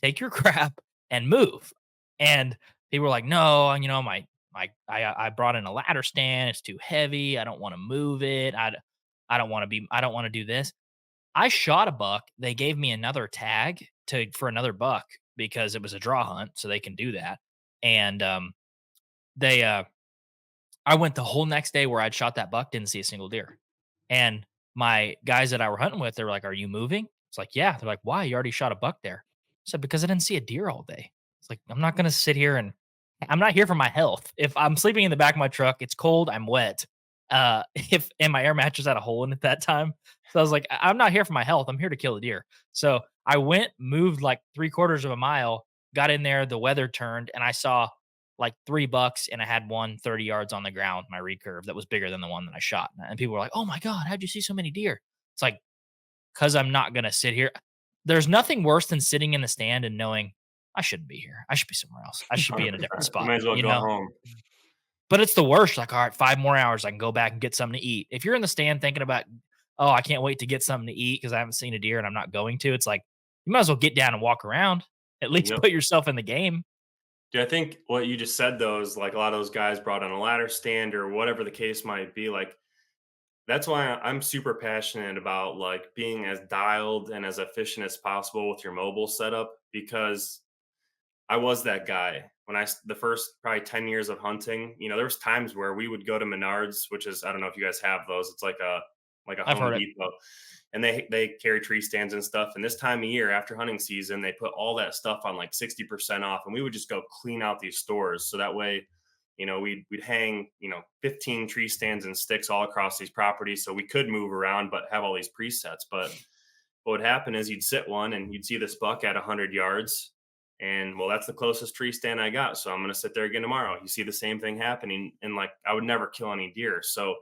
take your crap and move." And people were like, "No, I brought in a ladder stand. It's too heavy. I don't want to move it. I don't want to do this." I shot a buck. They gave me another tag for another buck because it was a draw hunt, so they can do that. And they I went the whole next day where I'd shot that buck, didn't see a single deer. And my guys that I were hunting with, they were like, "Are you moving?" It's like, "Yeah." They're like, "Why? You already shot a buck there." I said, "Because I didn't see a deer all day." It's like, I'm not going to sit here and I'm not here for my health. If I'm sleeping in the back of my truck, it's cold, I'm wet. If and my air mattress had a hole in it that time. So I was like, I'm not here for my health. I'm here to kill a deer. So I went, moved like 3/4 of a mile, got in there, the weather turned, and I saw like 3 bucks, and I had one 30 yards on the ground, my recurve that was bigger than the one that I shot. And people were like, "Oh my God, how'd you see so many deer?" It's like, because I'm not going to sit here. There's nothing worse than sitting in the stand and knowing I shouldn't be here. I should be somewhere else. I should be in a different You spot, might as well you go know? home. But it's the worst. Like, all right, 5 more hours, I can go back and get something to eat. If you're in the stand thinking about, oh, I can't wait to get something to eat because I haven't seen a deer and I'm not going to, it's like, you might as well get down and walk around. At least Yep. put yourself in the game. Dude, I think what you just said though is like a lot of those guys brought on a ladder stand or whatever the case might be. Like that's why I'm super passionate about like being as dialed and as efficient as possible with your mobile setup because I was that guy when the first probably 10 years of hunting. There was times where we would go to Menards, which is I don't know if you guys have those. It's like a I've Home heard it. Depot, and they carry tree stands and stuff. And this time of year after hunting season, they put all that stuff on like 60% off, and we would just go clean out these stores so that way. We'd hang 15 tree stands and sticks all across these properties so we could move around but have all these presets. But what would happen is you'd sit one and you'd see this buck at 100 yards and well that's the closest tree stand I got, so I'm going to sit there again tomorrow. You see the same thing happening, and like I would never kill any deer. So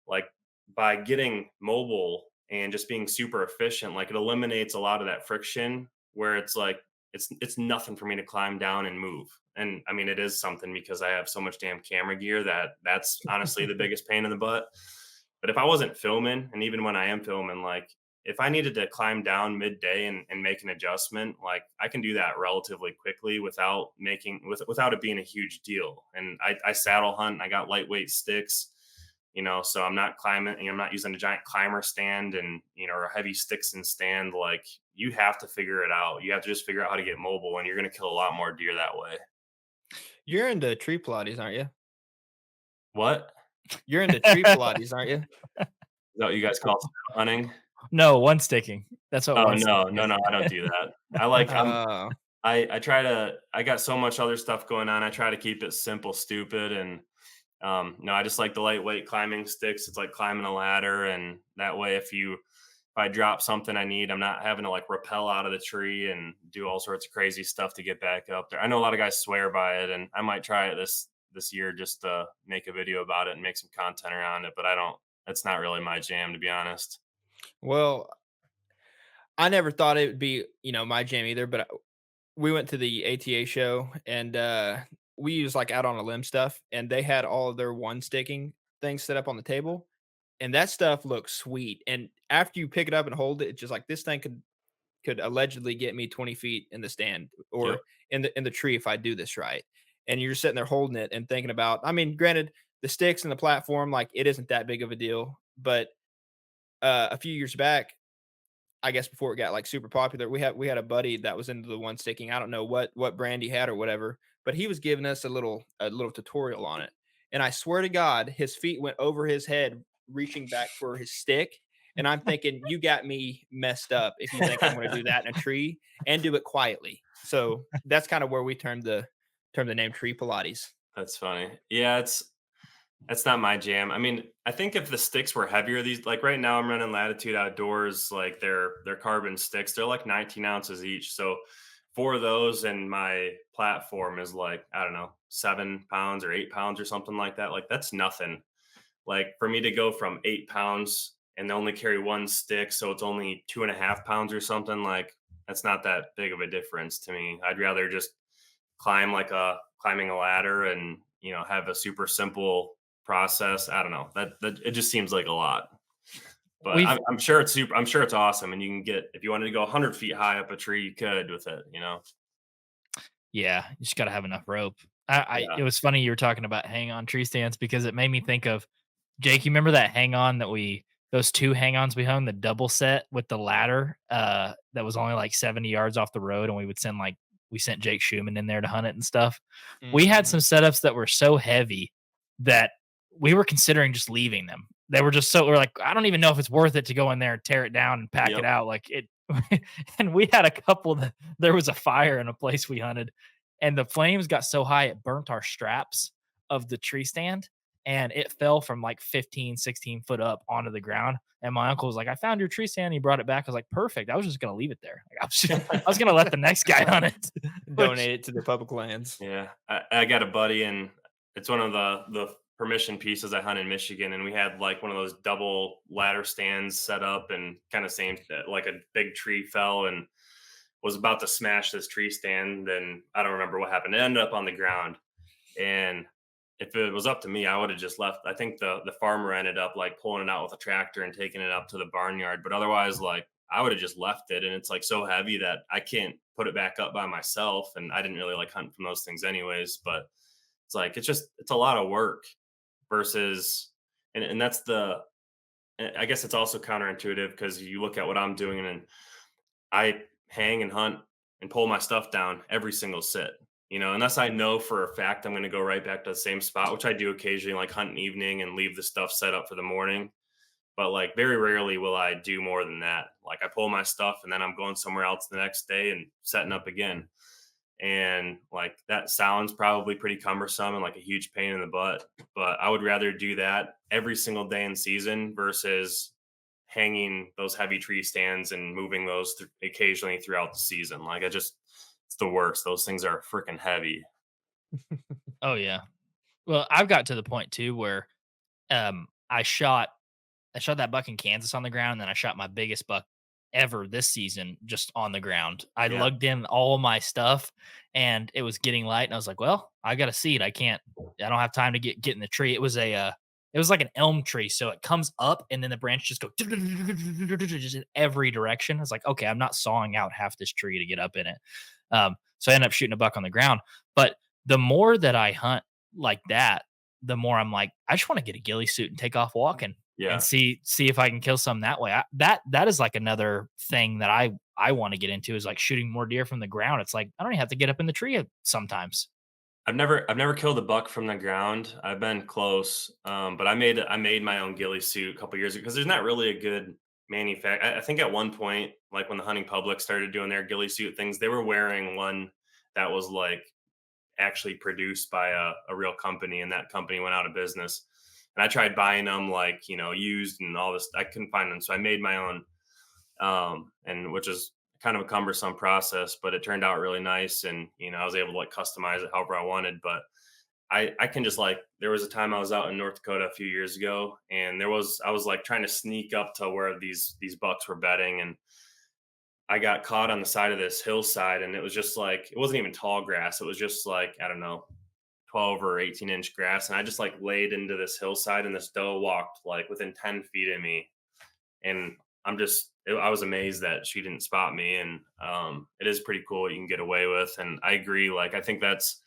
like by getting mobile and just being super efficient, like it eliminates a lot of that friction where it's like it's nothing for me to climb down and move. And I mean it is something because I have so much damn camera gear that's honestly the biggest pain in the butt. But if I wasn't filming, and even when I am filming, like if I needed to climb down midday and make an adjustment, like I can do that relatively quickly without it being a huge deal. And I saddle hunt, and I got lightweight sticks, so I'm not climbing, I'm not using a giant climber stand and or a heavy sticks and stand. Like you have to figure it out. You have to just figure out how to get mobile, and you're gonna kill a lot more deer that way. You're into tree Pilates, aren't you? What? You're into tree Pilates, aren't you? Is that what you guys call saddle hunting? No, one sticking. That's what Oh one no, sticking no, is. no, I don't do that. I like Oh. I try to I got so much other stuff going on. I try to keep it simple, stupid, and no, I just like the lightweight climbing sticks. It's like climbing a ladder, and that way, if I drop something I need, I'm not having to like rappel out of the tree and do all sorts of crazy stuff to get back up there. I know a lot of guys swear by it, and I might try it this year just to make a video about it and make some content around it. But I don't. That's not really my jam, to be honest. Well, I never thought it would be, my jam either, but we went to the ATA show and we used like out on a limb stuff and they had all of their one sticking things set up on the table and that stuff looks sweet. And after you pick it up and hold it, it's just like this thing could allegedly get me 20 feet in the stand Yep. or in the tree if I do this right. And you're sitting there holding it and thinking about, I mean, granted, the sticks and the platform, like it isn't that big of a deal, but a few years back, I guess before it got like super popular, we had a buddy that was into the one sticking. I don't know what brand he had or whatever, but he was giving us a little tutorial on it. And I swear to God, his feet went over his head, reaching back for his stick. And I'm thinking, you got me messed up if you think I'm going to do that in a tree and do it quietly. So that's kind of where we term the name Tree Pilates. That's funny. Yeah, that's not my jam. I mean, I think if the sticks were heavier, these like right now I'm running Latitude Outdoors, like they're carbon sticks. They're like 19 ounces each. So for those, and my platform is like, I don't know, 7 pounds or 8 pounds or something like that. Like that's nothing. Like for me to go from 8 pounds and only carry one stick, so it's only 2.5 pounds or something, like that's not that big of a difference to me. I'd rather just climbing a ladder and, have a super simple process. I don't know. That it just seems like a lot. But We've I'm sure it's super. I'm sure it's awesome, and you can get, if you wanted to go 100 feet high up a tree, you could with it. Yeah, you just gotta have enough rope. Yeah. It was funny you were talking about hang on tree stands because it made me think of Jake. You remember that hang on that those two hang ons we hung, the double set with the ladder that was only like 70 yards off the road, and we sent Jake Schumann in there to hunt it and stuff. We had Mhm. some setups that were so heavy that we were considering just leaving them. They were just we're like, I don't even know if it's worth it to go in there and tear it down and pack it Yep. out. Like it, and we had a couple that there was a fire in a place we hunted, and the flames got so high it burnt our straps of the tree stand, and it fell from like 15, 16 foot up onto the ground. And my uncle was like, I found your tree stand. He brought it back. I was like, perfect. I was just going to leave it there. Like, I was going to let the next guy hunt it. Which, Donate it to the public lands. Yeah, I got a buddy, and it's one of the permission pieces I hunt in Michigan, and we had like one of those double ladder stands set up, and kind of same, like a big tree fell and was about to smash this tree stand. And I don't remember what happened. It ended up on the ground, and if it was up to me, I would have just left. I think the farmer ended up like pulling it out with a tractor and taking it up to the barnyard. But otherwise, like I would have just left it. And it's like so heavy that I can't put it back up by myself. And I didn't really like hunting from those things anyways. But it's like it's a lot of work versus, and that's I guess it's also counterintuitive because you look at what I'm doing, and I hang and hunt and pull my stuff down every single sit, unless I know for a fact I'm going to go right back to the same spot, which I do occasionally, like hunt an evening and leave the stuff set up for the morning. But like very rarely will I do more than that. Like I pull my stuff and then I'm going somewhere else the next day and setting up again. And like that sounds probably pretty cumbersome and like a huge pain in the butt, but I would rather do that every single day in season versus hanging those heavy tree stands and moving those occasionally throughout the season. Like it's the worst. Those things are freaking heavy. oh yeah. Well, I've got to the point too where um I shot I shot that buck in Kansas on the ground, and then I shot my biggest buck ever this season just on the ground. I Yeah. lugged in all my stuff, and it was getting light, and I was like, "Well, I got a seat. I don't have time to get in the tree." It was like an elm tree, so it comes up, and then the branch just go just in every direction. I was like, "Okay, I'm not sawing out half this tree to get up in it." So I ended up shooting a buck on the ground. But the more that I hunt like that, the more I'm like, I just want to get a ghillie suit and take off walking and Yeah. see if I can kill some that way. That is like another thing that I want to get into is like shooting more deer from the ground. It's like I don't even have to get up in the tree sometimes. I've never killed a buck from the ground. I've been close, but I made my own ghillie suit a couple years ago because there's not really a good manufacturer. I think at one point, like when the hunting public started doing their ghillie suit things, they were wearing one that was like actually produced by a real company, and that company went out of business. And I tried buying them like, used and all this. I couldn't find them. So I made my own, and which is kind of a cumbersome process, but it turned out really nice. And, I was able to like customize it however I wanted. But I can just like, there was a time I was out in North Dakota a few years ago, and I was like trying to sneak up to where these bucks were bedding, and I got caught on the side of this hillside, and it was just like, it wasn't even tall grass. It was just like, I don't know, 12 or 18-inch grass. And I just like laid into this hillside, and this doe walked like within 10 feet of me. And I was amazed that she didn't spot me. And it is pretty cool what you can get away with. And I agree. Like, I think that's,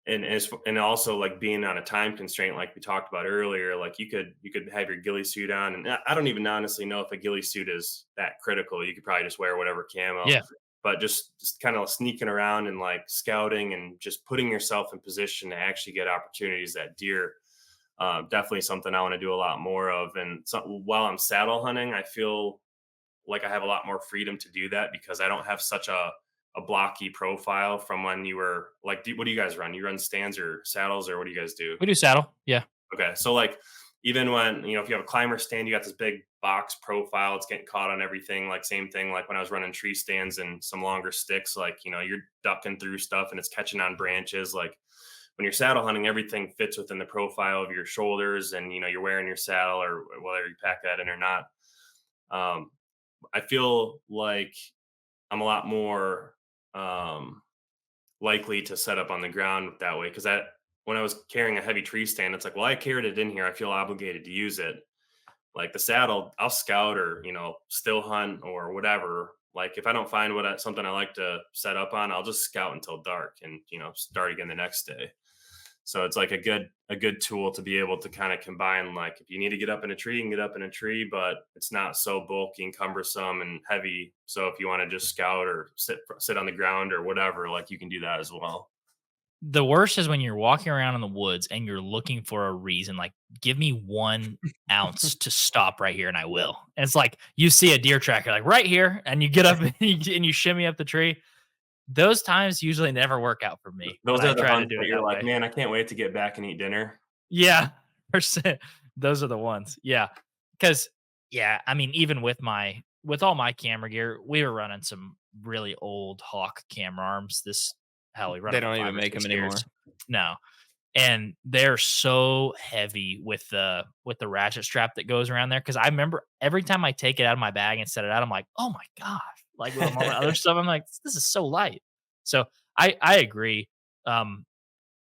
and also like being on a time constraint, like we talked about earlier, like you could have your ghillie suit on, and I don't even honestly know if a ghillie suit is that critical. You could probably just wear whatever camo, Yeah. but just kind of sneaking around and like scouting and just putting yourself in position to actually get opportunities at deer. Definitely something I want to do a lot more of. And so while I'm saddle hunting, I feel like I have a lot more freedom to do that because I don't have such a blocky profile from when you were like, what do you guys run? You run stands or saddles, or what do you guys do? We do saddle. Yeah. Okay. So like even when, if you have a climber stand, you got this big box profile, it's getting caught on everything. Like same thing, like when I was running tree stands and some longer sticks, like, you're ducking through stuff and it's catching on branches. Like when you're saddle hunting, everything fits within the profile of your shoulders and, you're wearing your saddle or whether you pack that in or not. Um, I feel like I'm a lot more likely to set up on the ground that way because when I was carrying a heavy tree stand, it's like, well, I carried it in here. I feel obligated to use it. Like the saddle, I'll scout or still hunt or whatever. Like if I don't find something I like to set up on, I'll just scout until dark and start again the next day. So it's like a good tool to be able to kind of combine. Like if you need to get up in a tree, you can get up in a tree, but it's not so bulky and cumbersome and heavy. So if you want to just scout or sit on the ground or whatever, like you can do that as well. The worst is when you're walking around in the woods and you're looking for a reason, like, give me 1 ounce to stop right here and I will. And it's like you see a deer tracker like right here, and you get up and you shimmy up the tree. Those times usually never work out for me when Those I are the try to hunts do that it you're that like, way. man, I can't wait to get back and eat dinner. Yeah, percent. Those are the ones. Yeah, because yeah, I mean, even with all my camera gear, we were running some really old Hawk camera arms. We run They them for don't even five or make them 6 years. anymore. No, and they're so heavy with the ratchet strap that goes around there. Because I remember every time I take it out of my bag and set it out, I'm like, oh my gosh! Like with all my other stuff, I'm like, this is so light. So I agree. Um,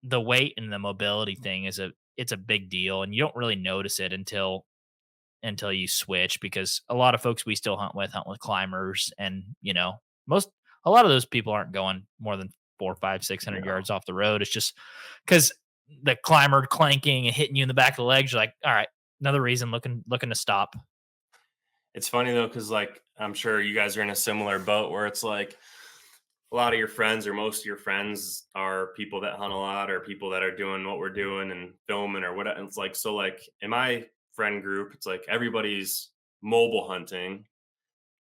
the weight and the mobility thing it's a big deal, and you don't really notice it until you switch, because a lot of folks we still hunt with climbers, and most a lot of those people aren't going more than 4, 5, 600 No. yards off the road. It's just because the climber clanking and hitting you in the back of the legs, you're like, all right, another reason looking to stop. It's funny though, because like I'm sure you guys are in a similar boat where it's like a lot of your friends or most of your friends are people that hunt a lot or people that are doing what we're doing and filming or whatever. It's like so like in my friend group, it's like everybody's mobile hunting.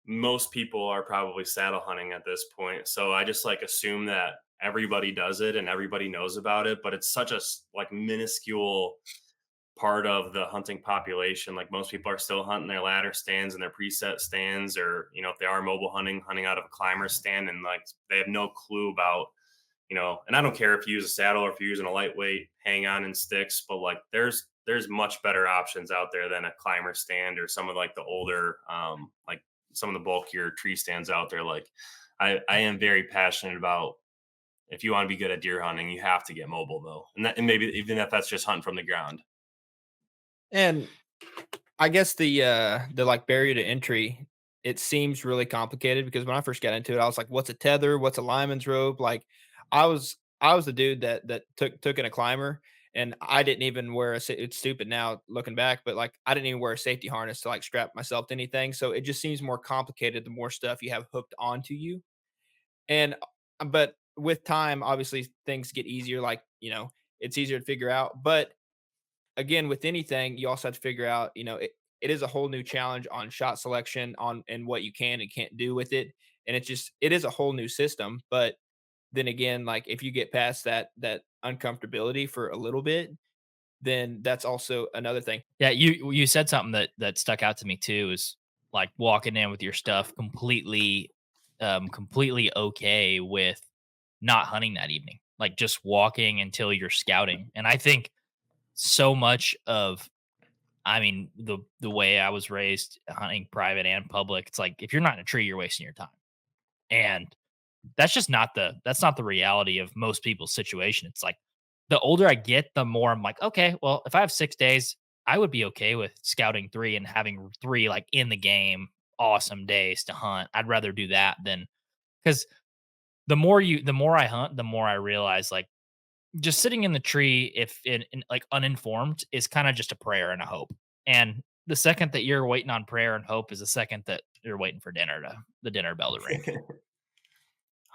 Most people are probably saddle hunting at this point. So I just like assume that everybody does it and everybody knows about it, but it's such a like minuscule part of the hunting population. Like most people are still hunting their ladder stands and their preset stands, or if they are mobile hunting out of a climber stand, and like they have no clue about And I don't care if you use a saddle or if you're using a lightweight hang on and sticks, but like there's much better options out there than a climber stand or some of like the older like some of the bulkier tree stands out there. Like I am very passionate about, if you want to be good at deer hunting, you have to get mobile though, and maybe even if that's just hunting from the ground. And I guess the like barrier to entry, it seems really complicated because when I first got into it, I was like, what's a tether? What's a lineman's rope? Like I was the dude that took in a climber, and I didn't even wear it's stupid now looking back, but like I didn't even wear a safety harness to like strap myself to anything. So it just seems more complicated the more stuff you have hooked onto you. And but with time, obviously things get easier, like, it's easier to figure out. But again, with anything, you also have to figure out, it is a whole new challenge on shot selection on and what you can and can't do with it. And it is a whole new system. But then again, like if you get past that uncomfortability for a little bit, then that's also another thing. Yeah, you said something that stuck out to me too, is like walking in with your stuff completely okay with not hunting that evening. Like just walking until you're scouting. And I think so much of I mean, the way I was raised hunting private and public, it's like if you're not in a tree, you're wasting your time. And that's not the reality of most people's situation. It's like the older I get, the more I'm like, okay, well, if I have 6 days, I would be okay with scouting 3 and having 3 like in the game, awesome days to hunt. I'd rather do that than because the more I hunt, the more I realize like just sitting in the tree, if like uninformed, is kind of just a prayer and a hope. And the second that you're waiting on prayer and hope is the second that you're waiting for the dinner bell to ring.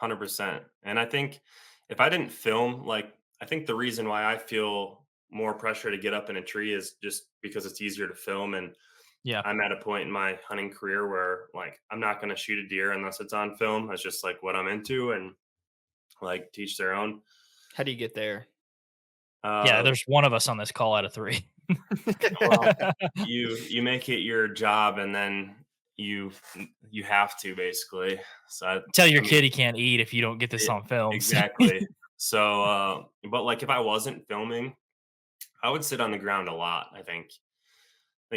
100%. And I think if I didn't film, like, I think the reason why I feel more pressure to get up in a tree is just because it's easier to film. And Yeah. I'm at a point in my hunting career where, like, I'm not going to shoot a deer unless it's on film. That's just like what I'm into, and like teach their own. How do you get there? Yeah, Uh, there's one of us on this call out of 3. Well, you make it your job, and then you you have to basically. So Tell your I mean, kid he can't eat if you don't get this yeah, on film. exactly. So, but like if I wasn't filming, I would sit on the ground a lot. I think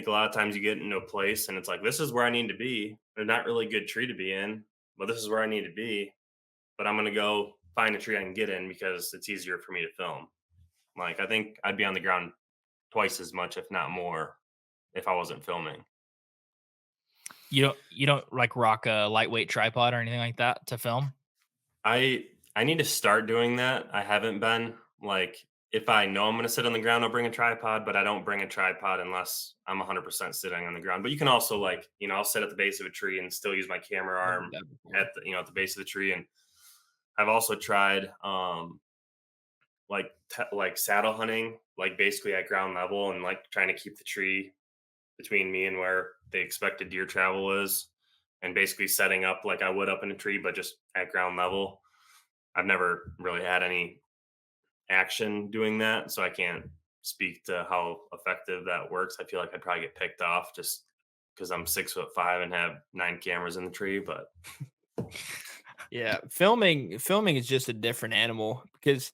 a lot of times you get into a place and it's like, this is where I need to be. There's not really a good tree to be in, but this is where I need to be. But I'm gonna go find a tree I can get in because it's easier for me to film. Like I think I'd be on the ground twice as much, if not more, if I wasn't filming. You don't like rock a lightweight tripod or anything like that to film? I I need to start doing that. I haven't been. Like if I know I'm going to sit on the ground, I'll bring a tripod, but I don't bring a tripod unless I'm 100% sitting on the ground. But you can also like, I'll sit at the base of a tree and still use my camera I did arm that before. at at the base of the tree. And I've also tried like saddle hunting, like basically at ground level and like trying to keep the tree between me and where the expected deer travel is, and basically setting up like I would up in a tree, but just at ground level. I've never really had any action doing that, so I can't speak to how effective that works. I feel like I'd probably get picked off just because I'm 6'5" and have 9 cameras in the tree. But Yeah, filming is just a different animal because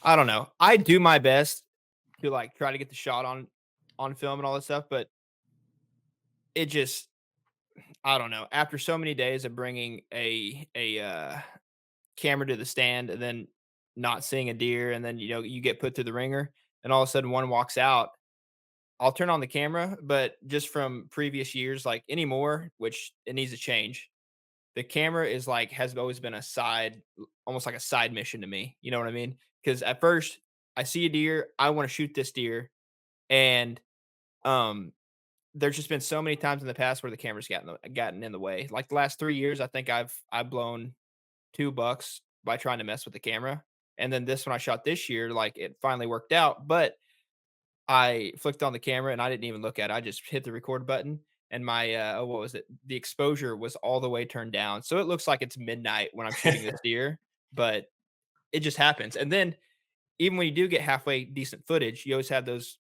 I don't know. I do my best to like try to get the shot on film and all that stuff, but it just I don't know. After so many days of bringing a camera to the stand and then not seeing a deer, and then you get put through the ringer, and all of a sudden one walks out. I'll turn on the camera, but just from previous years, like anymore, which it needs to change. The camera is like has always been a side, almost like a side mission to me. You know what I mean? Because at first I see a deer, I want to shoot this deer, and um, there's just been so many times in the past where the camera's gotten in the way. Like the last 3 years, I think I've blown 2 bucks by trying to mess with the camera, and then this one I shot this year, like it finally worked out, but I flicked on the camera and I didn't even look at it. I just hit the record button and my what was it? The exposure was all the way turned down. So it looks like it's midnight when I'm shooting this deer, but it just happens. And then even when you do get halfway decent footage, you always have those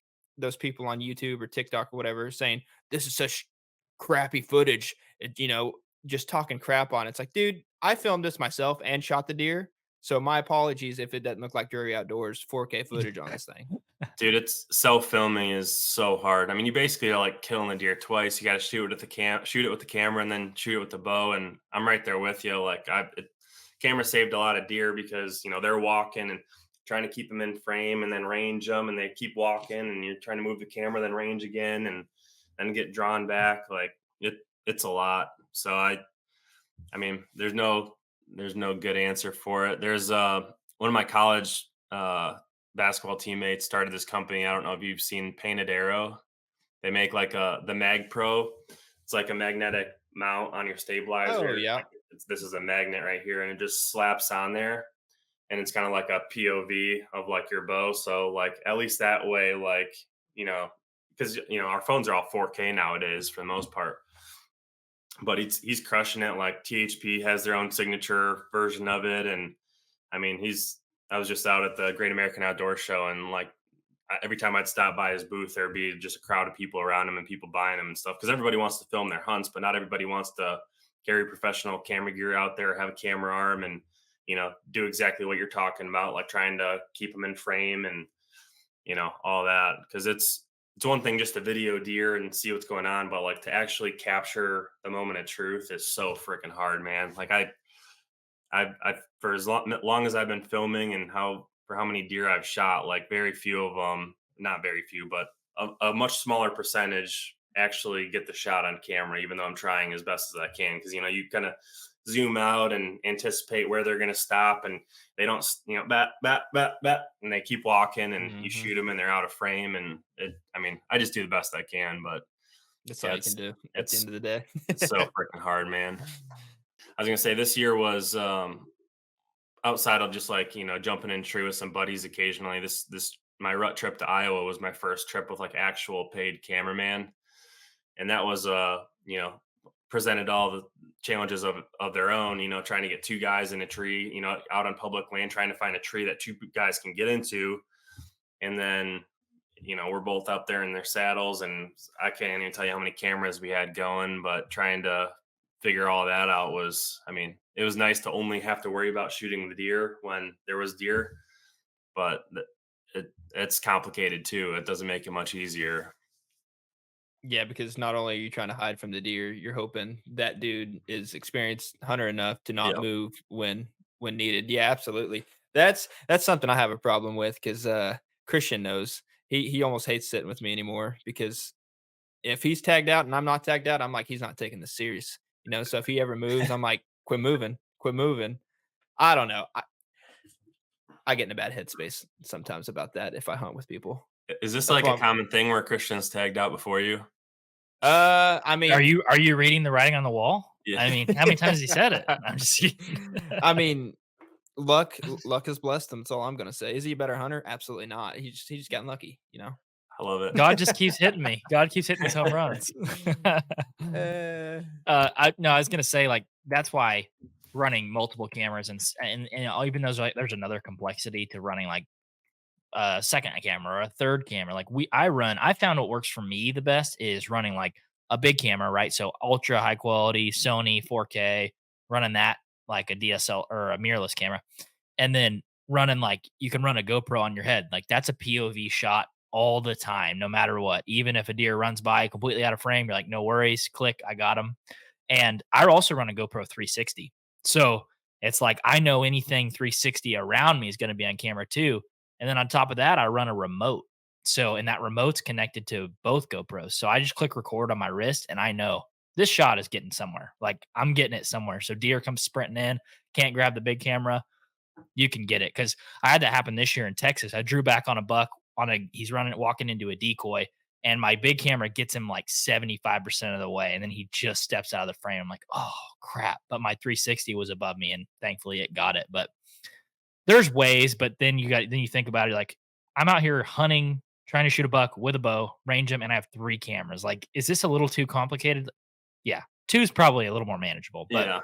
people on YouTube or TikTok or whatever saying this is such crappy footage. Just talking crap on it. It's like, dude, I filmed this myself and shot the deer. So my apologies if it doesn't look like Drury Outdoors 4K footage on this thing. dude, it's self filming is so hard. I mean, you basically are like killing the deer twice. You got to shoot it with the camera, and then shoot it with the bow. And I'm right there with you. Like camera saved a lot of deer because they're walking and trying to keep them in frame and then range them, and they keep walking, and you're trying to move the camera, then range again, and then get drawn back. Like it's a lot. So I mean, there's no good answer for it. There's one of my college basketball teammates started this company. I don't know if you've seen Painted Arrow. They make like the Mag Pro. It's like a magnetic mount on your Oh stabilizer. yeah. Like this is a magnet right here, and it just slaps on there, and it's kind of like a POV of like your bow. So like at least that way, like because our phones are all 4K nowadays for the most part. But he's crushing it. Like THP has their own signature version of it, and I mean I was just out at the Great American Outdoor Show, and like every time I'd stop by his booth, there'd be just a crowd of people around him and people buying them and stuff because everybody wants to film their hunts, but not everybody wants to carry professional camera gear out there, have a camera arm, and do exactly what you're talking about, like trying to keep them in frame and all that. Because it's one thing just to video deer and see what's going on, but like to actually capture the moment of truth is so freaking hard, man. Like I for as long as I've been filming and for how many deer I've shot, like very few of them, not very few, but a much smaller percentage actually get the shot on camera, even though I'm trying as best as I can. Because you kind of zoom out and anticipate where they're going to stop, and they don't, bat, and they keep walking, and you Mhm. shoot them, and they're out of frame. And I mean, I just do the best I can, but That's yeah, all you can do at the it's end of the day. it's so freaking hard, man. I was gonna say this year was outside of just like jumping in tree with some buddies occasionally. This my rut trip to Iowa was my first trip with like actual paid cameraman, and that was presented all the challenges of their own. Trying to get two guys in a tree, out on public land, trying to find a tree that two guys can get into, and then we're both up there in their saddles, and I can't even tell you how many cameras we had going, but trying to figure all that out was, I mean, it was nice to only have to worry about shooting the deer when there was deer, but it's complicated too. It doesn't make it much easier. Yeah, because not only are you trying to hide from the deer, you're hoping that dude is experienced hunter enough to not Yeah. move when needed. Yeah, absolutely. That's something I have a problem with because Christian knows he almost hates sitting with me anymore because if he's tagged out and I'm not tagged out, I'm like he's not taking this serious. So if he ever moves, I'm like quit moving, quit moving. I don't know. I get in a bad headspace sometimes about that if I hunt with people. Is this That's like a why I'm, common thing where Christians tagged out before you? I Are mean, you reading the writing on the wall? Yeah. I mean, how many times has he said it? I'm just kidding. I mean, luck has blessed him. That's all I'm gonna say. Is he a better hunter? Absolutely not. He just got lucky. I love it. God just keeps hitting me. God keeps hitting these home runs. Uh, I was gonna say like that's why running multiple cameras and even though there's another complexity to running like a second camera or a third camera. Like I found what works for me the best is running like a big camera, right? So ultra high quality Sony 4K, running that like a DSL or a mirrorless camera, and then running like you can run a GoPro on your head. Like that's a POV shot all the time, no matter what. Even if a deer runs by completely out of frame, you're like, no worries, click, I got him. And I also run a GoPro 360. So it's like I know anything 360 around me is going to be on camera too. And then on top of that, I run a remote. So, and that remote's connected to both GoPros. So I just click record on my wrist and I know this shot is getting somewhere. Like I'm getting it somewhere. So deer comes sprinting in, can't grab the big camera, you can get it. Cause I had that happen this year in Texas. I drew back on a buck he's walking into a decoy, and my big camera gets him like 75% of the way. And then he just steps out of the frame. I'm like, oh crap. But my 360 was above me and thankfully it got it. But there's ways, but then you think about it like I'm out here hunting, trying to shoot a buck with a bow, range him, and I have 3 cameras. Like, is this a little too complicated? Yeah. 2 is probably a little more manageable, but Yeah.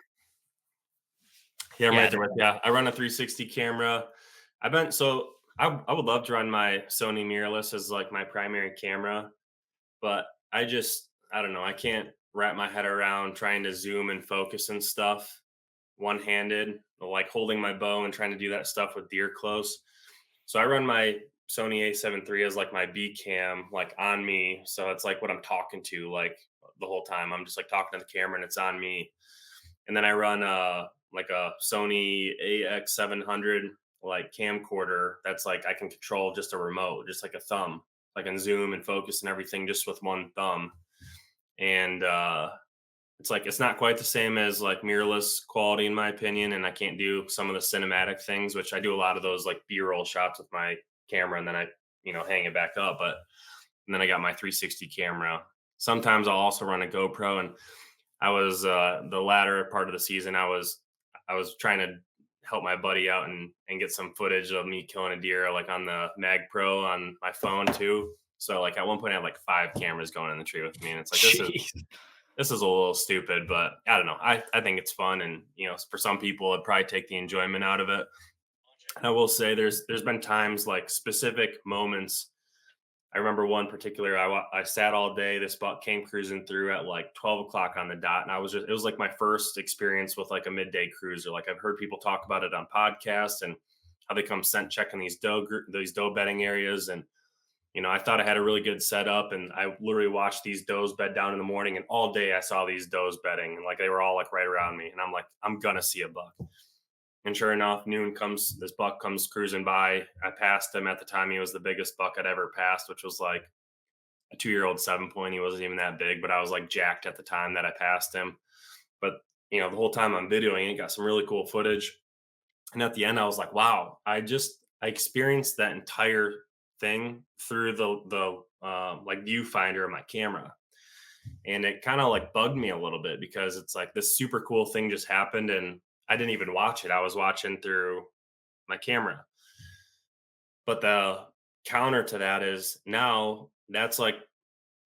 Yeah, I'm yeah, right there with you. I run a 360 camera. I would love to run my Sony mirrorless as like my primary camera, but I don't know. I can't wrap my head around trying to zoom and focus and stuff one-handed, like holding my bow and trying to do that stuff with deer close. So I run my Sony A7 III as like my B cam, like on me. So it's like what I'm talking to, like the whole time. I'm just like talking to the camera and it's on me. And then I run like a Sony AX700 like camcorder that's like I can control just a remote, just like a thumb. I can zoom and focus and everything just with one thumb. And it's like it's not quite the same as like mirrorless quality in my opinion, and I can't do some of the cinematic things, which I do a lot of those like B-roll shots with my camera, and then I hang it back up. But and then I got my 360 camera. Sometimes I'll also run a GoPro, and I was the latter part of the season. I was trying to help my buddy out and get some footage of me killing a deer like on the Mag Pro on my phone too. So like at one point I had like 5 cameras going in the tree with me, and it's like this is a little stupid, but I don't know. I think it's fun, and for some people it'd probably take the enjoyment out of it. I will say there's been times like specific moments. I remember one particular. I sat all day. This buck came cruising through at like 12 o'clock on the dot, and it was like my first experience with like a midday cruiser. Like I've heard people talk about it on podcasts and how they come scent checking these doe bedding areas, and I thought I had a really good setup, and I literally watched these does bed down in the morning, and all day I saw these does bedding, and like they were all like right around me, and I'm like, I'm gonna see a buck. And sure enough, noon comes, this buck comes cruising by. I passed him. At the time, he was the biggest buck I'd ever passed, which was like a 2-year-old 7 point. He wasn't even that big, but I was like jacked at the time that I passed him. But the whole time I'm videoing it, got some really cool footage. And at the end, I was like, wow, I experienced that entire thing through the like viewfinder of my camera. And it kind of like bugged me a little bit because it's like this super cool thing just happened and I didn't even watch it. I was watching through my camera. But the counter to that is now that's like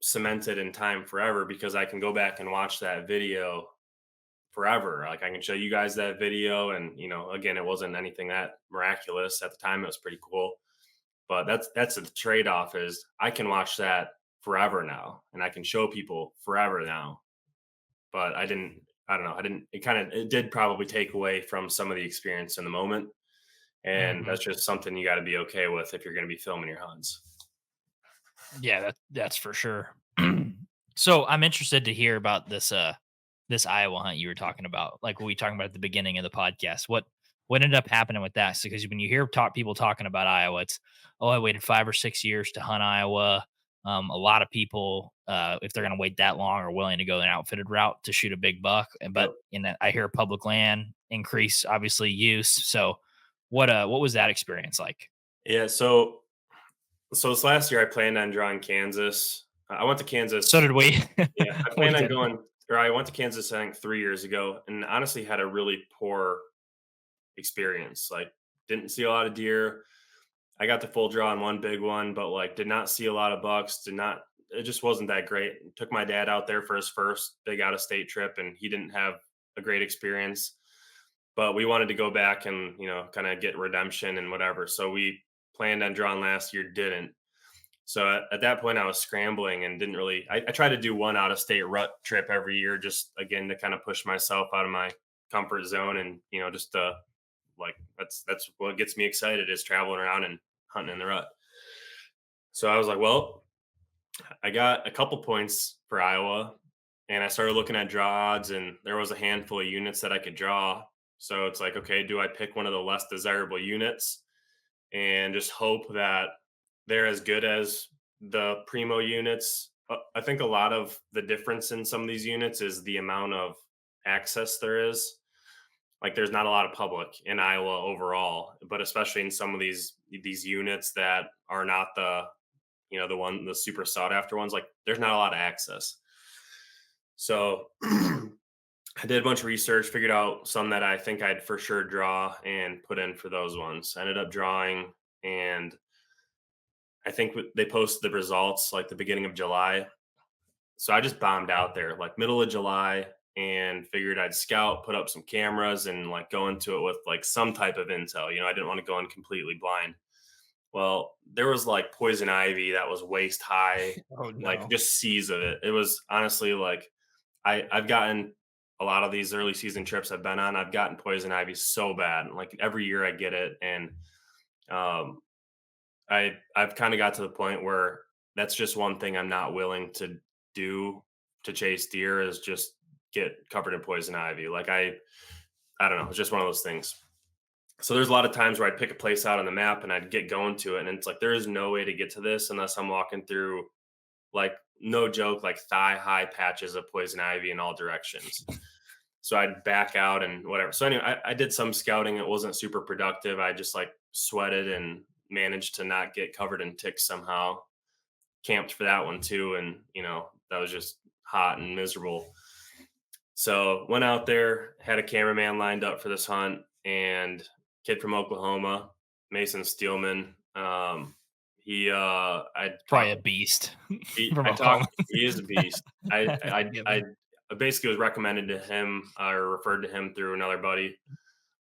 cemented in time forever because I can go back and watch that video forever. Like I can show you guys that video and again, it wasn't anything that miraculous at the time. It was pretty cool. But that's the trade-off is I can watch that forever now and I can show people forever now. But I don't know, it did probably take away from some of the experience in the moment. And Mhm. that's just something you got to be okay with if you're going to be filming your hunts. Yeah, that's for sure. So I'm interested to hear about this Iowa hunt you were talking about, like what we talking about at the beginning of the podcast. What ended up happening with that? Because when you hear people talking about Iowa, it's, oh, I waited 5 or 6 years to hunt Iowa. A lot of people, if they're going to wait that long, are willing to go an outfitted route to shoot a big buck. But Yep. in that, I hear public land increase, obviously use. So what was that experience like? Yeah. So this last year I planned on drawing Kansas. I went to So Kansas. did we. Yeah. I We planned on did. going, or I went to Kansas, I think 3 years ago and honestly had a really poor experience. Like, didn't see a lot of deer. I got the full draw on one big one, but like did not see a lot of bucks. It just wasn't that great. Took my dad out there for his first big out of state trip and he didn't have a great experience. But we wanted to go back and, kind of get redemption and whatever. So we planned on drawing last year, didn't. So at that point, I was scrambling and didn't really. I try to do one out of state rut trip every year, just again to kind of push myself out of my comfort zone and just like that's what gets me excited is traveling around and hunting in the rut. So I was like, well, I got a couple points for Iowa, and I started looking at draw odds, and there was a handful of units that I could draw. So it's like, okay, do I pick one of the less desirable units and just hope that they're as good as the primo units? I think a lot of the difference in some of these units is the amount of access there is. Like, there's not a lot of public in Iowa overall, but especially in some of these units that are not the super sought after ones. Like, there's not a lot of access. So I did a bunch of research, figured out some that I think I'd for sure draw and put in for those ones. I ended up drawing, and I think they posted the results like the beginning of July. So I just bombed out there like middle of July and figured I'd scout, put up some cameras, and like go into it with like some type of intel. I didn't want to go in completely blind. Well, there was like poison ivy that was waist high, Oh like no. just seas of it. It was honestly like I've gotten a lot of these early season trips I've been on. I've gotten poison ivy so bad. Like every year I get it, and um, I've kind of got to the point where that's just one thing I'm not willing to do to chase deer is just get covered in poison ivy. Like I don't know, it's just one of those things. So there's a lot of times where I'd pick a place out on the map and I'd get going to it, and it's like there is no way to get to this unless I'm walking through like no joke, like thigh high patches of poison ivy in all directions. So I'd back out and whatever. So anyway, I did some scouting. It wasn't super productive. I just like sweated and managed to not get covered in ticks somehow. Camped for that one too, and that was just hot and miserable. So went out there, had a cameraman lined up for this hunt, and kid from Oklahoma, Mason Steelman. I Probably a talked. beast He, from I talked. Oklahoma. He is a beast. Yeah, I basically was recommended to him or referred to him through another buddy.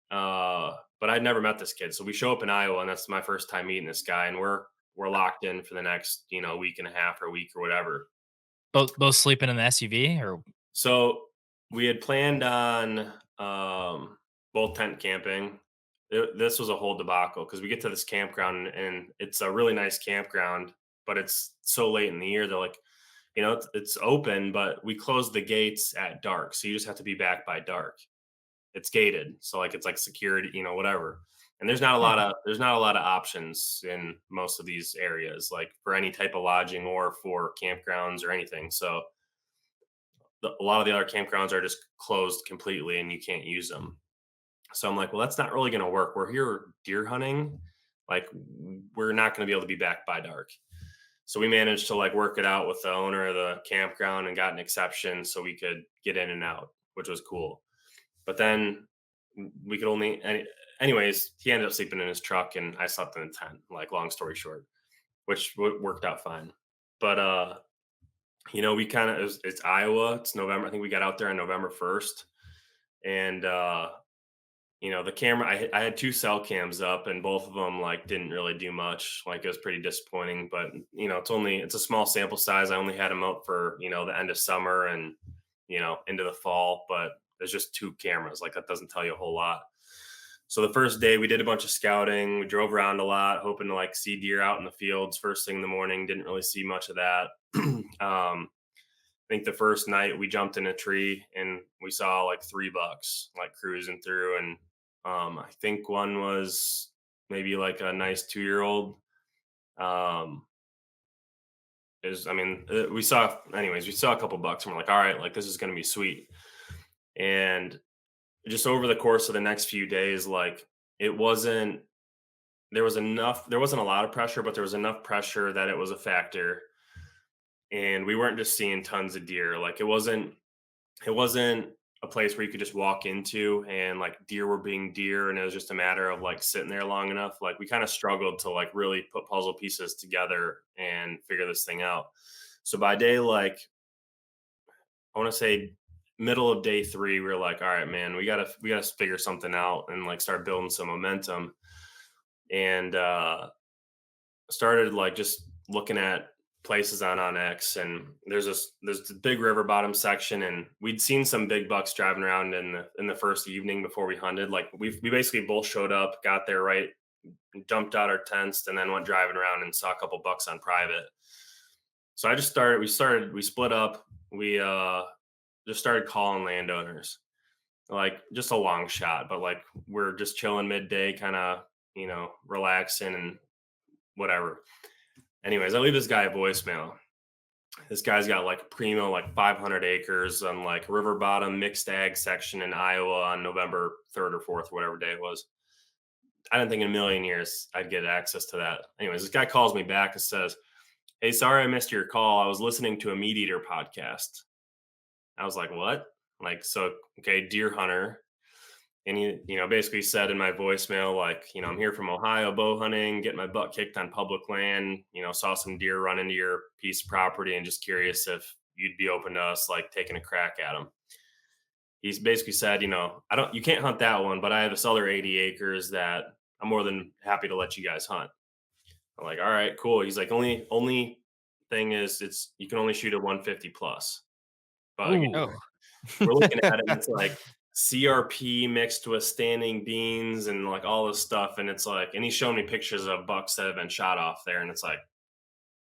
But I'd never met this kid, so we show up in Iowa, and that's my first time meeting this guy, and we're locked in for the next week and a half or week or whatever. both sleeping in the SUV or So we had planned on both tent camping. This was a whole debacle because we get to this campground and it's a really nice campground, but it's so late in the year. They're like, it's open, but we close the gates at dark, so you just have to be back by dark. It's gated, so like it's like security, whatever. And there's not a lot of options in most of these areas, like for any type of lodging or for campgrounds or anything. So a lot of the other campgrounds are just closed completely and you can't use them. So I'm like, well, that's not really going to work. We're here deer hunting. Like, we're not going to be able to be back by dark. So we managed to like work it out with the owner of the campground and got an exception so we could get in and out, which was cool. But then we could anyways, he ended up sleeping in his truck and I slept in a tent, like long story short, which worked out fine. But, we kind of, it's Iowa, it's November. I think we got out there on November 1st. And the camera, I had 2 cell cams up and both of them like didn't really do much. Like it was pretty disappointing, but it's a small sample size. I only had them up for, the end of summer and, into the fall, but there's just 2 cameras. Like that doesn't tell you a whole lot. So the first day we did a bunch of scouting. We drove around a lot, hoping to like see deer out in the fields first thing in the morning. Didn't really see much of that. I think the first night we jumped in a tree and we saw like 3 bucks like cruising through, and I think one was maybe like a nice 2-year-old. Um, we saw, anyways, we saw a couple bucks and we're like, all right, like this is going to be sweet. And just over the course of the next few days, like it wasn't, there wasn't a lot of pressure, but there was enough pressure that it was a factor. And we weren't just seeing tons of deer. Like it wasn't a place where you could just walk into and like deer were being deer and it was just a matter of like sitting there long enough. Like we kind of struggled to like really put puzzle pieces together and figure this thing out. So by day, like I want to say middle of day 3, we were like, all right, man, we gotta figure something out and like start building some momentum. And started like just looking at places on X, and there's the big river bottom section, and we'd seen some big bucks driving around in the first evening before we hunted. Like we basically both showed up, got there right, jumped out our tents, and then went driving around and saw a couple bucks on private. So we split up, we just started calling landowners, like just a long shot, but like we're just chilling midday, kind of relaxing and whatever. Anyways, I leave this guy a voicemail. This guy's got like primo, like 500 acres on like river bottom mixed ag section in Iowa on November 3rd or 4th, whatever day it was. I didn't think in a million years I'd get access to that. Anyways, this guy calls me back and says, "Hey, sorry I missed your call. I was listening to a meat eater podcast." I was like, "What?" Like, so, okay, deer hunter. And he, basically said in my voicemail, like, I'm here from Ohio bow hunting, getting my butt kicked on public land, saw some deer run into your piece of property and just curious if you'd be open to us, like, taking a crack at them. He's basically said, you can't hunt that one, but I have this other 80 acres that I'm more than happy to let you guys hunt. I'm like, all right, cool. He's like, only thing is you can only shoot a 150 plus. But again, we're looking at it and it's like CRP mixed with standing beans and like all this stuff. And it's like, and he's showing me pictures of bucks that have been shot off there. And it's like,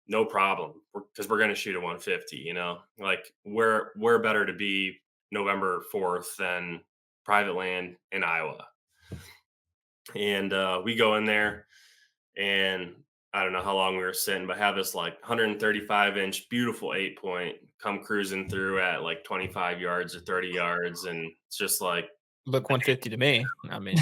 no problem. Because we're going to shoot a 150, like we're better to be November 4th than private land in Iowa. And we go in there and I don't know how long we were sitting, but have this like 135-inch beautiful 8-point come cruising through at like 25 yards or 30 yards. And it's just like, Look 150 to me. I mean,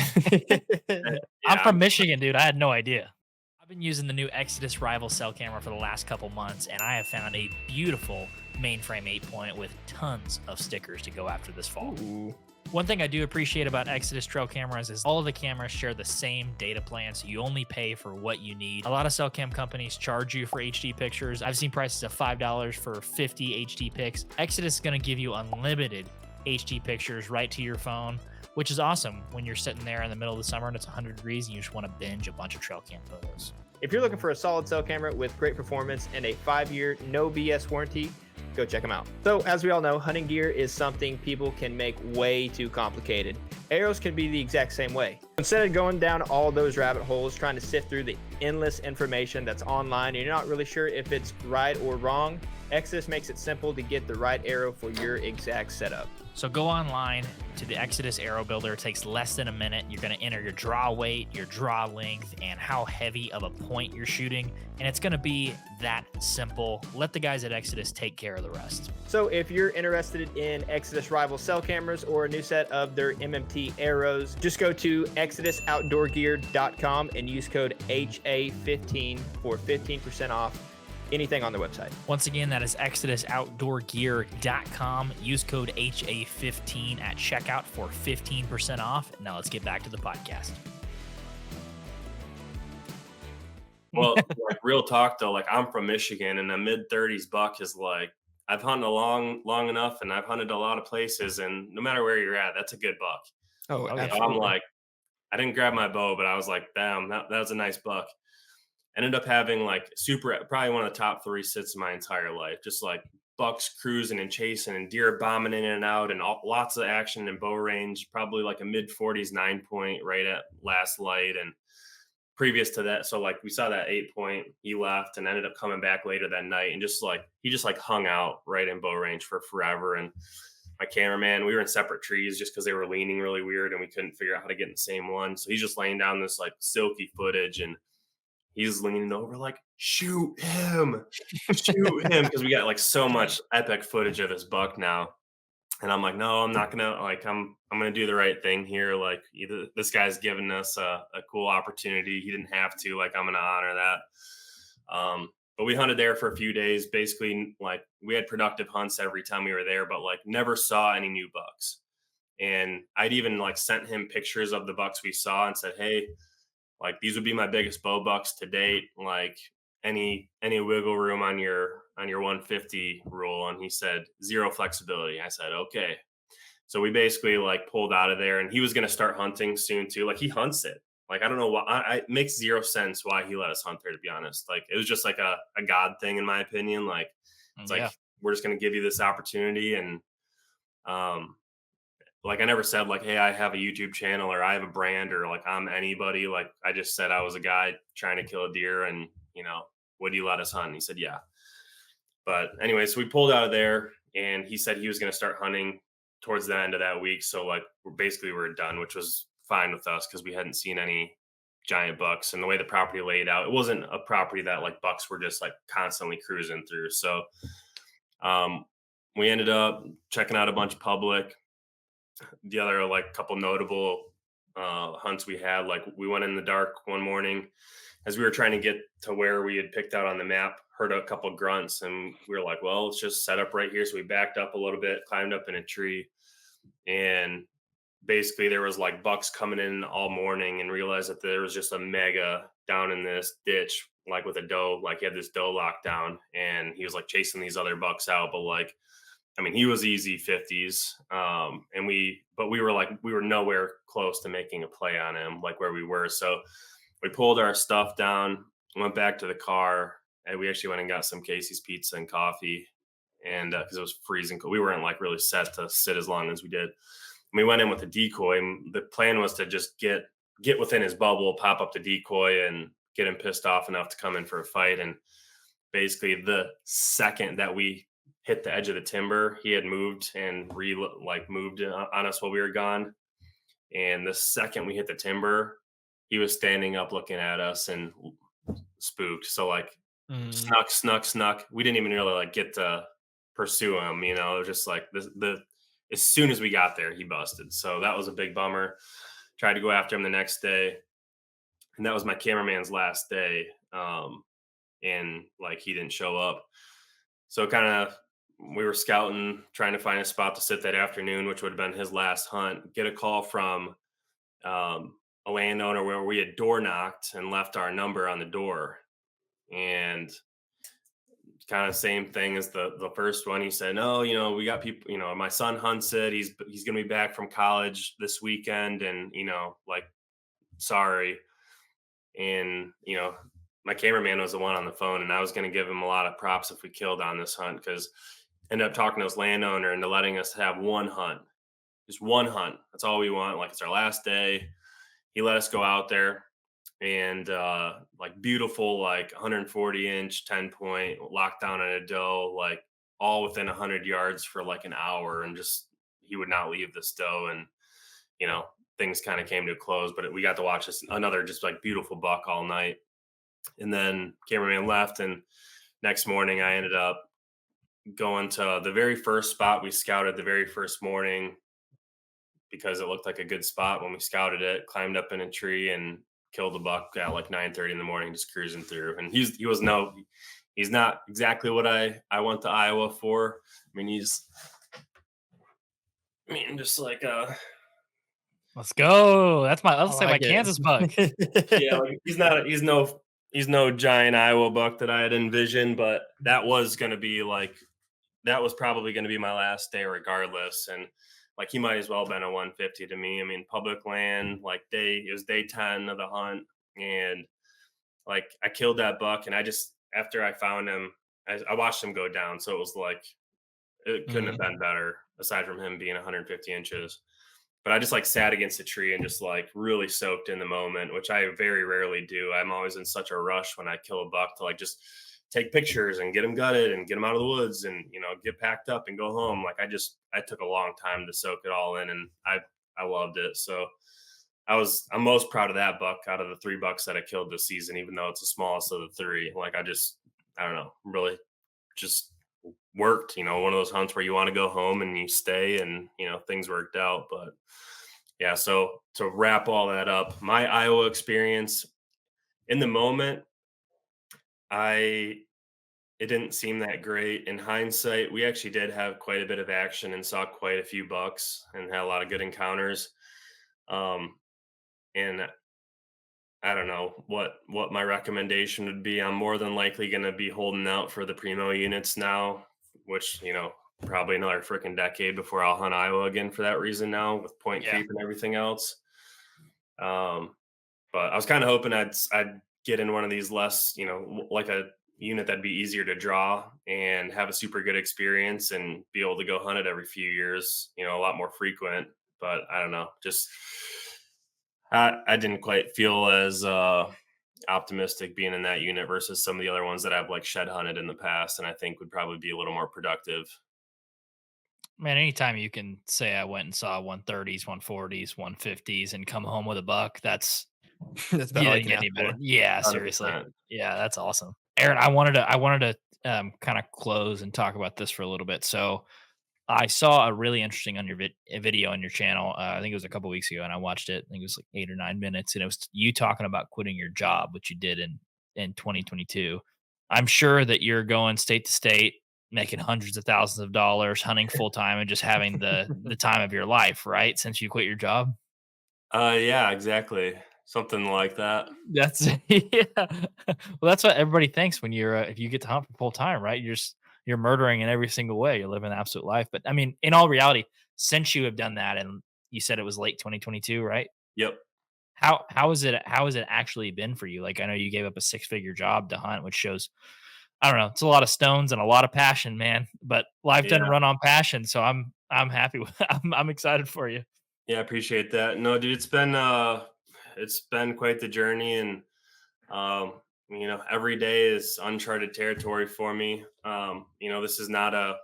I'm from Michigan, dude. I had no idea. I've been using the new Exodus Rival cell camera for the last couple months, and I have found a beautiful mainframe 8-point with tons of stickers to go after this fall. ooh. One thing I do appreciate about Exodus trail cameras is all of the cameras share the same data plan, so you only pay for what you need. A lot of cell cam companies charge you for HD pictures. I've seen prices of $5 for 50 HD pics. Exodus is going to give you unlimited HD pictures right to your phone, which is awesome when you're sitting there in the middle of the summer and it's 100 degrees and you just want to binge a bunch of trail cam photos. If you're looking for a solid cell camera with great performance and a 5-year no BS warranty, go check them out. So as we all know, hunting gear is something people can make way too complicated. Arrows can be the exact same way. Instead of going down all those rabbit holes trying to sift through the endless information that's online and you're not really sure if it's right or wrong, Exodus makes it simple to get the right arrow for your exact setup. So go online to the Exodus Arrow Builder. It takes less than a minute. You're going to enter your draw weight, your draw length, and how heavy of a point you're shooting. And it's going to be that simple. Let the guys at Exodus take care of the rest. So if you're interested in Exodus Rival cell cameras or a new set of their MMT arrows, just go to exodusoutdoorgear.com and use code HA15 for 15% off anything on their website. Once again, that is exodusoutdoorgear.com. Use code HA15 at checkout for 15% off. Now let's get back to the podcast. Well, like real talk though, like I'm from Michigan and a mid-30s buck is like, I've hunted long enough and I've hunted a lot of places, and no matter where you're at, that's a good buck. Oh, Oh, yeah. So I'm absolutely. like, I didn't grab my bow, but I was like, damn, that was a nice buck. Ended up having like probably one of the top 3 sits of my entire life. Just like bucks cruising and chasing and deer bombing in and out and lots of action and bow range. Probably like a mid 40s 9-point right at last light. And previous to that, so like we saw that 8-point, he left and ended up coming back later that night and he just like hung out right in bow range for forever. And my cameraman, we were in separate trees just because they were leaning really weird and we couldn't figure out how to get in the same one. So he's just laying down this like silky footage and he's leaning over like, shoot him, because we got like so much epic footage of this buck now. And I'm like, no, I'm not gonna like I'm gonna do the right thing here. Like this guy's given us a cool opportunity. He didn't have to. Like I'm gonna honor that. But we hunted there for a few days. Basically, like we had productive hunts every time we were there, but like never saw any new bucks. And I'd even like sent him pictures of the bucks we saw and said, hey, like these would be my biggest bow bucks to date. Like any wiggle room on your 150 rule. And he said zero flexibility. I said okay. So we basically like pulled out of there, and he was going to start hunting soon too. Like he hunts it. Like I don't know why. It makes zero sense why he let us hunt there. To be honest, like it was just like a God thing in my opinion. Like it's Yeah. like we're just going to give you this opportunity, and like I never said like, hey, I have a YouTube channel or I have a brand or like I'm anybody. Like I just said I was a guy trying to kill a deer, and would you let us hunt? And he said yeah. But anyway, so we pulled out of there, and he said he was going to start hunting towards the end of that week. So like we're done, which was fine with us because we hadn't seen any giant bucks. And the way the property laid out, it wasn't a property that like bucks were just like constantly cruising through. So we ended up checking out a bunch of public. The other like couple notable hunts we had, like we went in the dark one morning as we were trying to get to where we had picked out on the map, heard a couple grunts, and we were like, well, let's just set up right here. So we backed up a little bit, climbed up in a tree, and basically there was like bucks coming in all morning, and realized that there was just a mega down in this ditch, like with a doe, like he had this doe locked down, and he was like chasing these other bucks out. But like, I mean, he was easy 50s. And we were nowhere close to making a play on him, like where we were. So we pulled our stuff down, went back to the car, and we actually went and got some Casey's pizza and coffee. And because it was freezing cold, we weren't like really set to sit as long as we did. And we went in with a decoy, and the plan was to just get within his bubble, pop up the decoy, and get him pissed off enough to come in for a fight. And basically, the second that we hit the edge of the timber, he had moved and moved on us while we were gone. And the second we hit the timber, he was standing up looking at us and spooked. So like snuck. We didn't even really like get to pursue him. It was just like as soon as we got there, he busted. So that was a big bummer. Tried to go after him the next day, and that was my cameraman's last day. And like he didn't show up. So kind of we were scouting, trying to find a spot to sit that afternoon, which would have been his last hunt. Get a call from a landowner where we had door knocked and left our number on the door. And kind of same thing as the first one. He said, no, we got people, my son hunts it. He's going to be back from college this weekend. And, like, sorry. And, my cameraman was the one on the phone, and I was going to give him a lot of props if we killed on this hunt, because ended up talking to this landowner into letting us have one hunt, just one hunt. That's all we want. Like it's our last day. He let us go out there, and like beautiful, like 140-inch 10-point lockdown on a doe, like all within 100 yards for like an hour, and just he would not leave this doe. And things kind of came to a close, but we got to watch another just like beautiful buck all night. And then cameraman left, and next morning I ended up going to the very first spot we scouted the very first morning because it looked like a good spot when we scouted it. Climbed up in a tree and killed a buck at like 9:30 in the morning, just cruising through. And he's not exactly what I went to Iowa for. I mean, just like Let's go. That's my like it. Kansas buck. yeah, like he's no giant Iowa buck that I had envisioned, but that was probably going to be my last day regardless. And like he might as well have been a 150 to me. I mean, public land, like it was day 10 of the hunt. And like I killed that buck, and after I found him, I watched him go down. So it was like, it couldn't have been better aside from him being 150 inches. But I just like sat against a tree and just like really soaked in the moment, which I very rarely do. I'm always in such a rush when I kill a buck to like just take pictures and get him gutted and get him out of the woods and, get packed up and go home. Like I took a long time to soak it all in, and I loved it. So I'm most proud of that buck out of the 3 bucks that I killed this season, even though it's the smallest of the 3. Like I don't know, really just worked, one of those hunts where you want to go home and you stay, and, things worked out. But yeah, so to wrap all that up, my Iowa experience in the moment, it didn't seem that great. In hindsight, we actually did have quite a bit of action and saw quite a few bucks and had a lot of good encounters. And I don't know what my recommendation would be. I'm more than likely going to be holding out for the primo units now, which, probably another freaking decade before I'll hunt Iowa again for that reason now, with point creep and everything else. But I was kind of hoping I'd get in one of these less, like a unit that'd be easier to draw and have a super good experience and be able to go hunt it every few years, a lot more frequent. But I don't know, just I didn't quite feel as optimistic being in that unit versus some of the other ones that I've like shed hunted in the past, and I think would probably be a little more productive. Man, anytime you can say I went and saw 130s, 140s, 150s and come home with a buck, that's That's about you all I didn't can get ask any better. for. Yeah, seriously. 100%. Yeah, that's awesome. Aaron, I wanted to kind of close and talk about this for a little bit. So I saw a really interesting on your video on your channel. I think it was a couple weeks ago, and I watched it. I think it was like 8 or 9 minutes, and it was you talking about quitting your job, which you did in 2022. I'm sure that you're going state to state, making hundreds of thousands of dollars, hunting full time, and just having the time of your life, right? Since you quit your job. Yeah, exactly. Something like that. That's yeah. Well, that's what everybody thinks when you're if you get to hunt for full time, right? You're murdering in every single way. You're living an absolute life. But I mean, in all reality, since you have done that, and you said it was late 2022, right? Yep. How has it actually been for you? Like, I know you gave up a 6-figure job to hunt, which shows, I don't know, it's a lot of stones and a lot of passion, man. But life doesn't Yeah. run on passion, so I'm happy with I'm excited for you. Yeah, I appreciate that. No, dude, it's been quite the journey, and every day is uncharted territory for me. This is not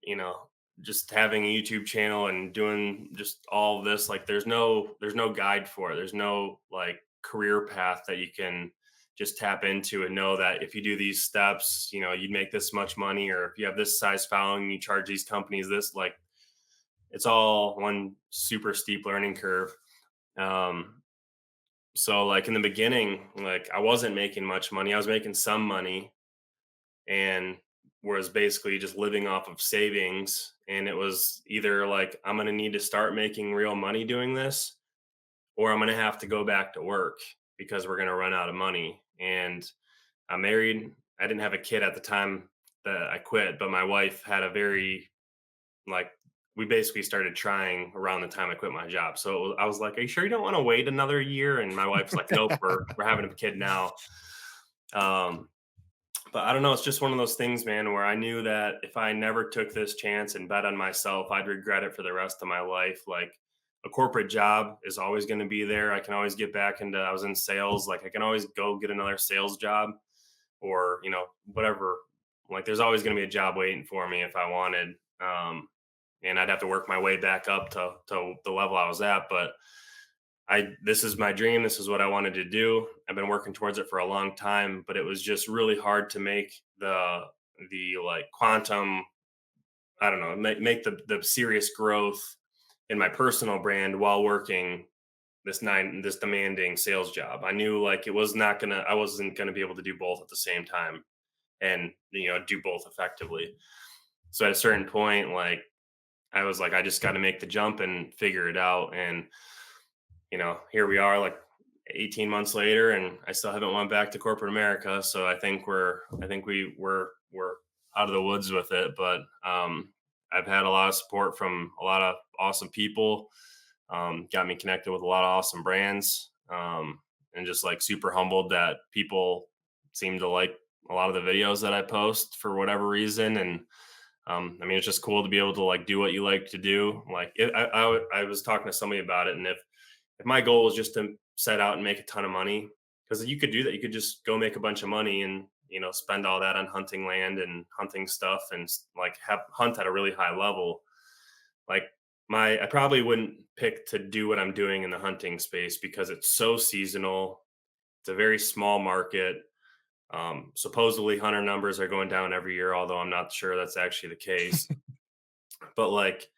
you know, just having a YouTube channel and doing just all of this, like there's no guide for it. There's no like career path that you can just tap into and know that if you do these steps, you'd make this much money, or if you have this size following, you charge these companies this. Like it's all one super steep learning curve. Um, so like in the beginning, like I wasn't making much money. I was making some money, and was basically just living off of savings. And it was either like, I'm going to need to start making real money doing this, or I'm going to have to go back to work because we're going to run out of money. And I'm married. I didn't have a kid at the time that I quit, but my wife had a very, like, we basically started trying around the time I quit my job. So I was like, "Are you sure you don't want to wait another year?" And my wife's like, "Nope, we're having a kid now." Um, but I don't know. It's just one of those things, man, where I knew that if I never took this chance and bet on myself, I'd regret it for the rest of my life. Like a corporate job is always going to be there. I can always get back into, I was in sales. Like I can always go get another sales job, or, whatever. Like there's always going to be a job waiting for me if I wanted. And I'd have to work my way back up to the level I was at. But this is my dream. This is what I wanted to do. I've been working towards it for a long time, but it was just really hard to make the like quantum, I don't know, make the serious growth in my personal brand while working this demanding sales job. I knew like I wasn't gonna be able to do both at the same time, and do both effectively. So at a certain point, like I was like, I just got to make the jump and figure it out. And here we are, like 18 months later, and I still haven't went back to corporate America. So I think we're out of the woods with it. But I've had a lot of support from a lot of awesome people. Got me connected with a lot of awesome brands, and just like super humbled that people seem to like a lot of the videos that I post for whatever reason. And I mean, it's just cool to be able to like do what you like to do. Like I was talking to somebody about it, and if my goal was just to set out and make a ton of money, because you could do that, you could just go make a bunch of money and spend all that on hunting land and hunting stuff and like have hunt at a really high level. Like I probably wouldn't pick to do what I'm doing in the hunting space because it's so seasonal. It's a very small market. Supposedly hunter numbers are going down every year, although I'm not sure that's actually the case. But like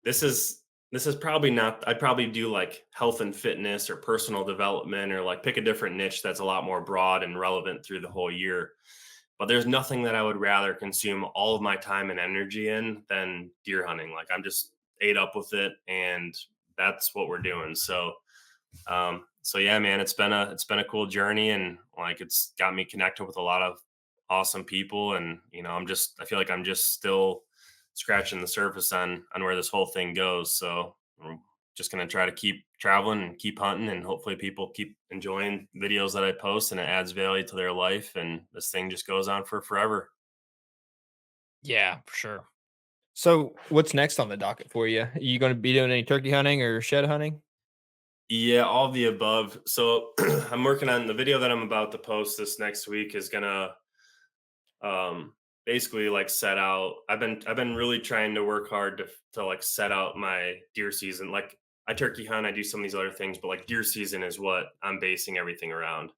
this is this is probably not. I'd probably do like health and fitness or personal development or like pick a different niche that's a lot more broad and relevant through the whole year. But there's nothing that I would rather consume all of my time and energy in than deer hunting. Like I'm just ate up with it, and that's what we're doing. So yeah, man, it's been a cool journey, and like it's got me connected with a lot of awesome people, and I feel like I'm just still scratching the surface on where this whole thing goes. So I'm just gonna try to keep traveling and keep hunting, and hopefully people keep enjoying videos that I post, and it adds value to their life, and this thing just goes on for forever. Yeah, for sure. So, what's next on the docket for you? Are you going to be doing any turkey hunting or shed hunting? Yeah, all the above. So I'm working on the video that I'm about to post this next week is gonna basically like set out. I've been really trying to work hard to like set out my deer season. Like I turkey hunt, I do some of these other things, but like deer season is what I'm basing everything around.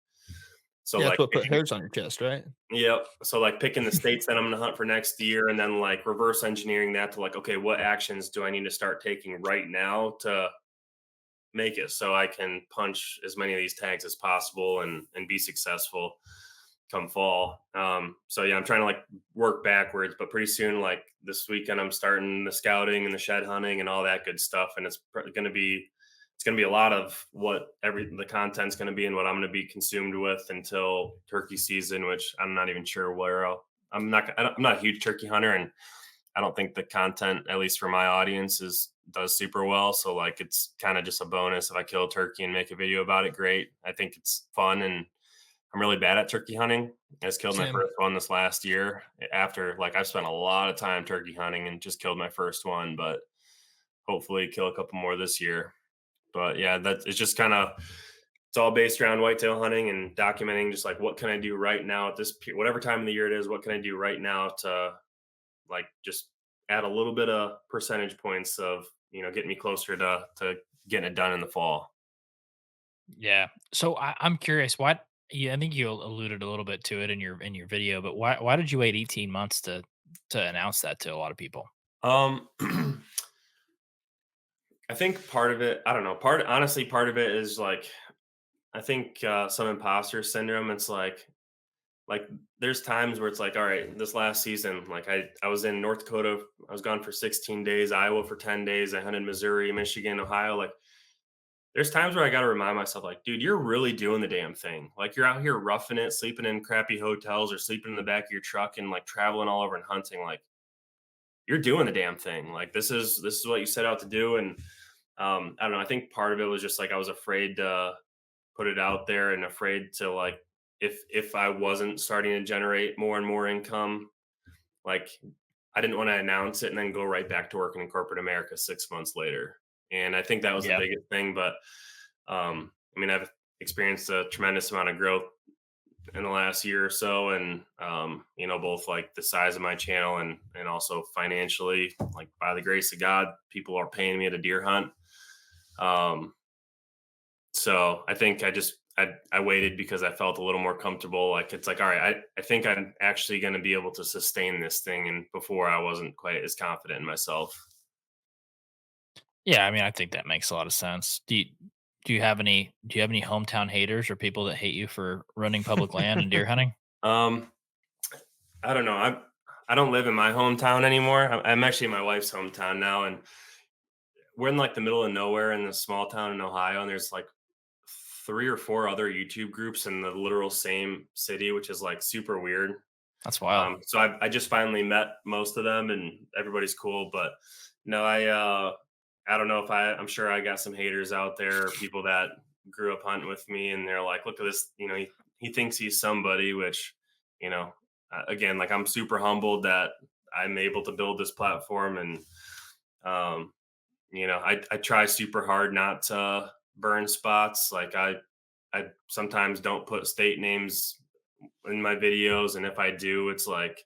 So Yeah, that's like what put picking, hairs on your chest, right? yep. So like picking the states that I'm gonna hunt for next year and then like reverse engineering that to like, okay, what actions do I need to start taking right now to make it so I can punch as many of these tags as possible and be successful come fall. So yeah, I'm trying to like work backwards, but pretty soon, like this weekend, I'm starting the scouting and the shed hunting and all that good stuff, and it's gonna be a lot of what every the content's gonna be and what I'm gonna be consumed with until turkey season, which I'm not even sure where I'm not a huge turkey hunter, and I don't think the content, at least for my audience, is does super well. So like it's kind of just a bonus if I kill a turkey and make a video about it. Great. I think it's fun, and I'm really bad at turkey hunting. I just killed my Same. first one this last year after like I've spent a lot of time turkey hunting and just killed my first one, but hopefully kill a couple more this year. But yeah, that it's just kind of it's all based around whitetail hunting and documenting just like what can I do right now at whatever time of the year it is, what can I do right now to like just add a little bit of percentage points of getting me closer to getting it done in the fall. Yeah. So I'm curious, what yeah, I think you alluded a little bit to it in your video, but why did you wait 18 months to announce that to a lot of people? Um, I think part of it, I don't know, part of it is like I think some imposter syndrome. It's like there's times where it's like, all right, this last season, like I was in North Dakota, I was gone for 16 days, Iowa for 10 days, I hunted Missouri, Michigan, Ohio. Like there's times where I got to remind myself, like, dude, you're really doing the damn thing. Like you're out here roughing it, sleeping in crappy hotels or sleeping in the back of your truck and like traveling all over and hunting. Like you're doing the damn thing. Like this is what you set out to do. And I don't know. I think part of it was just like I was afraid to put it out there and afraid to like if I wasn't starting to generate more and more income, like I didn't want to announce it and then go right back to working in corporate America 6 months later. And I think that was the Yeah. biggest thing. But I mean, I've experienced a tremendous amount of growth in the last year or so, and both like the size of my channel and also financially, like by the grace of God, people are paying me at a deer hunt. Um, so I think I waited because I felt a little more comfortable. Like it's like, all right, I think I'm actually going to be able to sustain this thing. And before I wasn't quite as confident in myself. Yeah, I mean, I think that makes a lot of sense. Do you have any hometown haters or people that hate you for running public land and deer hunting? Um, I don't know. I don't live in my hometown anymore. I'm actually in my wife's hometown now, and we're in like the middle of nowhere in this small town in Ohio, and there's like three or four other YouTube groups in the literal same city, which is like super weird. That's wild. So I just finally met most of them, and everybody's cool. But no, I don't know if I'm sure I got some haters out there, people that grew up hunting with me, and they're like, look at this, he thinks he's somebody, which, again, like I'm super humbled that I'm able to build this platform, and um, I try super hard not to burn spots. Like I sometimes don't put state names in my videos, and if I do, it's like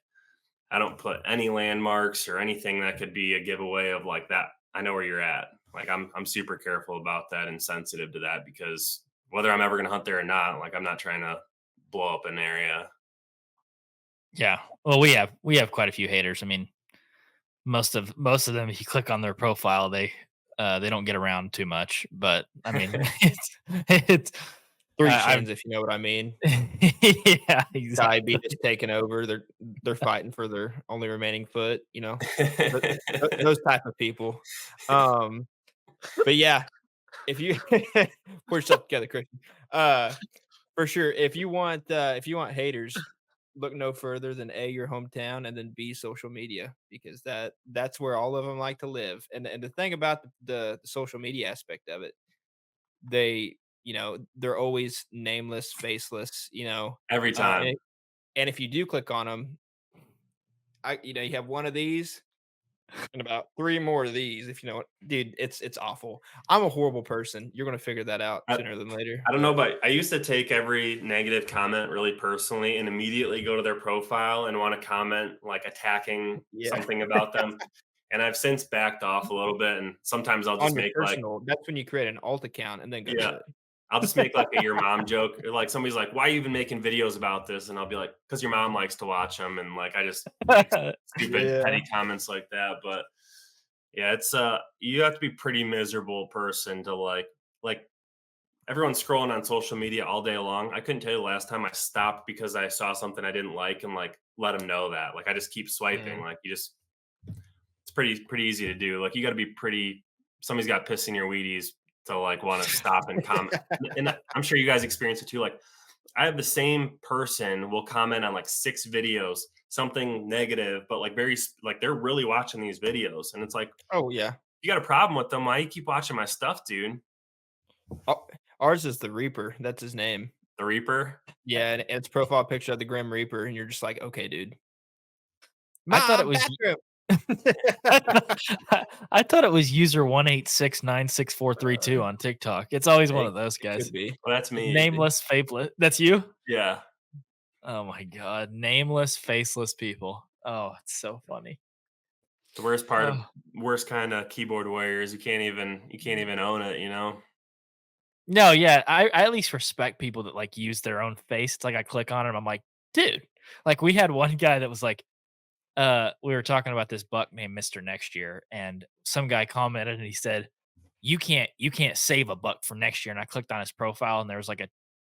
I don't put any landmarks or anything that could be a giveaway of like that. I know where you're at. Like I'm super careful about that and sensitive to that, because whether I'm ever going to hunt there or not, like I'm not trying to blow up an area. Yeah. Well, we have quite a few haters. I mean, most of them, if you click on their profile, they don't get around too much. But I mean, it's Three I chins, if you know what I mean. yeah, exactly. Diabetes taking over. They're fighting for their only remaining foot. Those type of people. But yeah, if you put yourself together, Christian. For sure. If you want haters, look no further than A, your hometown, and then B, social media, because that's where all of them like to live. And the thing about the social media aspect of it, they they're always nameless, faceless. Every time. And if you do click on them, you have one of these and about 3 more of these, if you know what, dude, it's awful. I'm a horrible person. You're gonna figure that out I, sooner than later. I don't know, but I used to take every negative comment really personally and immediately go to their profile and want to comment like attacking Yeah. something about them. And I've since backed off a little bit, and sometimes I'll On just your make like, personal, that's when you create an alt account and then go yeah, do it. I'll just make like a your mom joke. Or like somebody's like, "Why are you even making videos about this?" And I'll be like, "Because your mom likes to watch them." And like I just make stupid Yeah. petty comments like that. But yeah, it's you have to be pretty miserable person to like everyone's scrolling on social media all day long. I couldn't tell you the last time I stopped because I saw something I didn't like and like let them know that. Like I just keep swiping. Mm. Like it's pretty easy to do. Like you got to be somebody's got piss in your Wheaties to like want to stop and comment. And I'm sure you guys experience it too. Like I have the same person will comment on like 6 videos, something negative, but like like they're really watching these videos, and it's like, Oh, yeah. you got a problem with them? Why you keep watching my stuff, dude? Oh, ours is the Reaper. That's his name. The Reaper. Yeah, and it's profile picture of the Grim Reaper, and you're just like, "Okay, dude." I thought it Mom, was bathroom. I thought it was user 186966432 on TikTok. It's always one It of those it guys. could be. Well, that's me. Nameless, faceless. That's you? Yeah. Oh my god, nameless, faceless people. Oh, it's so funny. The worst part of Oh. worst kind of keyboard warriors, you can't even own it, you know? No, yeah, I at least respect people that like use their own face. It's like I click on him, I'm like, dude. Like we had one guy that was like, we were talking about this buck named Mr. Next Year, and some guy commented and he said, you can't save a buck for next year. And I clicked on his profile and there was like a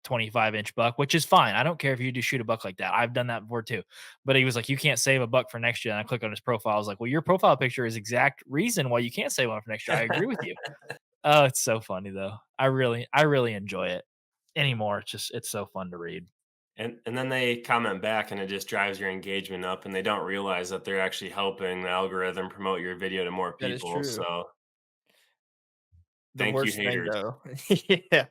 25-inch buck, which is fine. I don't care if you do shoot a buck like that. I've done that before too. But he was like, you can't save a buck for next year. And I click on his profile. I was like, well, your profile picture is exact reason why you can't save one for next year. I agree with you. Oh, it's so funny though. I really enjoy it anymore. It's so fun to read. And then they comment back and it just drives your engagement up, and they don't realize that they're actually helping the algorithm promote your video to more That is people. true. So The thank you, worst thing, haters. though, yeah,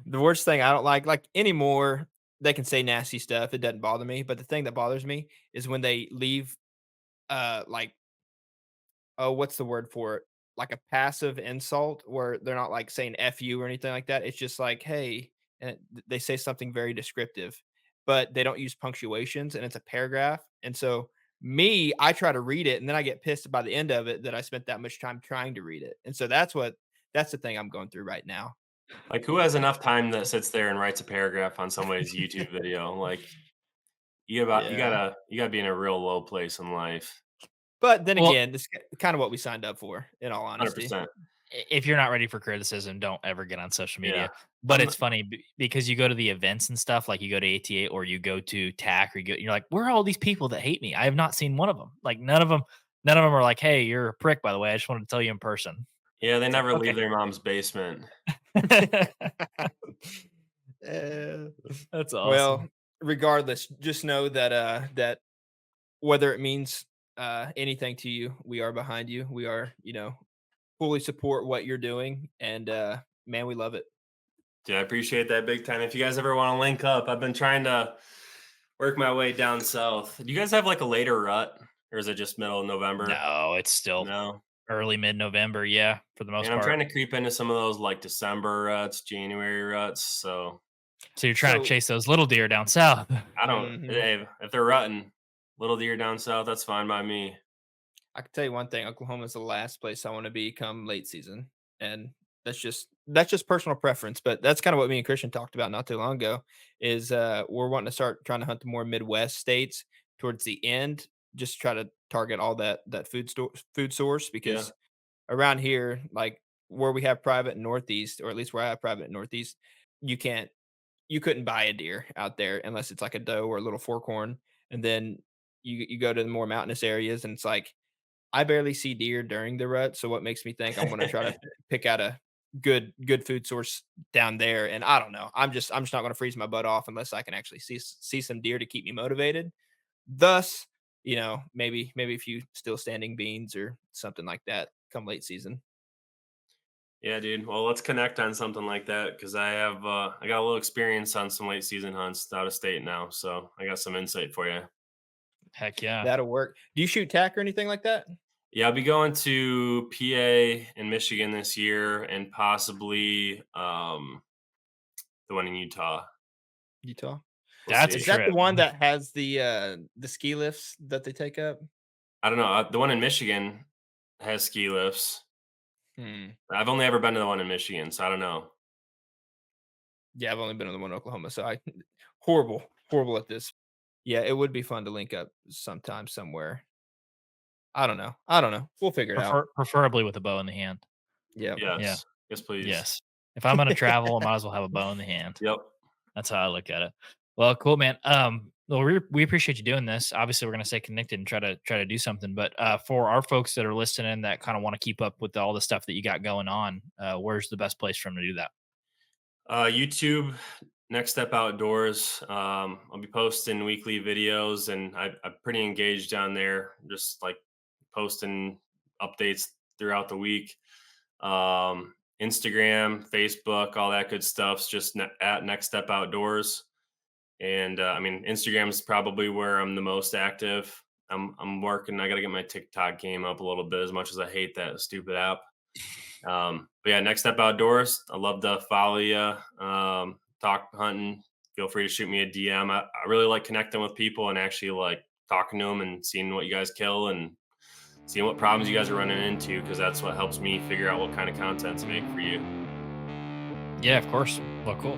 the worst thing I don't like anymore, they can say nasty stuff, it doesn't bother me, but the thing that bothers me is when they leave, like, oh, what's the word for it? Like a passive insult where they're not, like, saying "F you" or anything like that, it's just like, "Hey," and they say something very descriptive, but they don't use punctuations, and it's a paragraph, and so, I try to read it, and then I get pissed by the end of it that I spent that much time trying to read it, and so that's the thing I'm going through right now. Like who has enough time that sits there and writes a paragraph on somebody's YouTube video? Like Yeah. you gotta be in a real low place in life. But then Well, again, this kind of what we signed up for, in all honesty. 100%. if you're not ready for criticism, don't ever get on social Yeah. media. But I'm it's funny because you go to the events and stuff, like you go to ATA or you go to TAC or you're like, where are all these people that hate me? I have not seen one of them. Like none of them are like, hey, you're a prick, by the way. I just wanted to tell you in person. Yeah, they It's like, never okay. leave their mom's basement. Eh, That's awesome. well, regardless, just know that whether it means anything to you, we are behind you. We are, fully support what you're doing, and man, we love it. Dude, I appreciate that big time. If you guys ever want to link up, I've been trying to work my way down south. Do you guys have like a later rut, or is it just middle of November? No, it's still No. early mid-November. Yeah, for the And most I'm part. trying to creep into some of those like December ruts, January ruts. So So you're trying to So, chase those little deer down south. I don't, mhm, hey, if they're rutting, little deer down south, that's fine by me. I can tell you one thing: Oklahoma is the last place I want to be come late season, and that's just personal preference. But that's kind of what me and Christian talked about not too long ago. Is we're wanting to start trying to hunt the more Midwest states towards the end, just try to target all that food source Yeah. because around here, like where we have private in Northeast, or at least where I have private in Northeast, you can't you couldn't buy a deer out there unless it's like a doe or a little forkhorn. And then you go to the more mountainous areas, and it's like I barely see deer during the rut. So what makes me think I'm going to try to pick out a good food source down there? And I don't know. I'm just not going to freeze my butt off unless I can actually see some deer to keep me motivated. Thus, maybe a few still standing beans or something like that come late season. Yeah, dude. Well, let's connect on something like that because I got a little experience on some late season hunts out of state now, so I got some insight for you. Heck yeah. That'll work. Do you shoot tack or anything like that? Yeah, I'll be going to PA and Michigan this year, and possibly the one in Utah. Utah. We'll That's a see. Is that the trip. one that has the ski lifts that they take up? I don't know. The one in Michigan has ski lifts. Hmm. I've only ever been to the one in Michigan, so I don't know. Yeah, I've only been on the one in Oklahoma, so I horrible at this. Yeah, it would be fun to link up sometime somewhere. I don't know. We'll figure it out. Preferably with a bow in the hand. Yeah. Yeah. Yes. Yes, please. Yes. If I'm gonna travel, I might as well have a bow in the hand. Yep. That's how I look at it. Well, cool, man. Well, we appreciate you doing this. Obviously, we're gonna stay connected and try to do something. But for our folks that are listening that kind of want to keep up with all the stuff that you got going on, where's the best place for them to do that? YouTube, Next Step Outdoors. I'll be posting weekly videos, and I'm pretty engaged down there, just like posting updates throughout the week. Instagram, Facebook, all that good stuff's just at Next Step Outdoors. And I mean, Instagram is probably where I'm the most active. I'm working. I got to get my TikTok game up a little bit, as much as I hate that stupid app. But yeah, Next Step Outdoors. I love to follow you. Talk hunting. Feel free to shoot me a DM. I really like connecting with people and actually like talking to them and seeing what you guys kill and seeing what problems you guys are running into, because that's what helps me figure out what kind of content to make for you. Yeah, of course. Well, cool.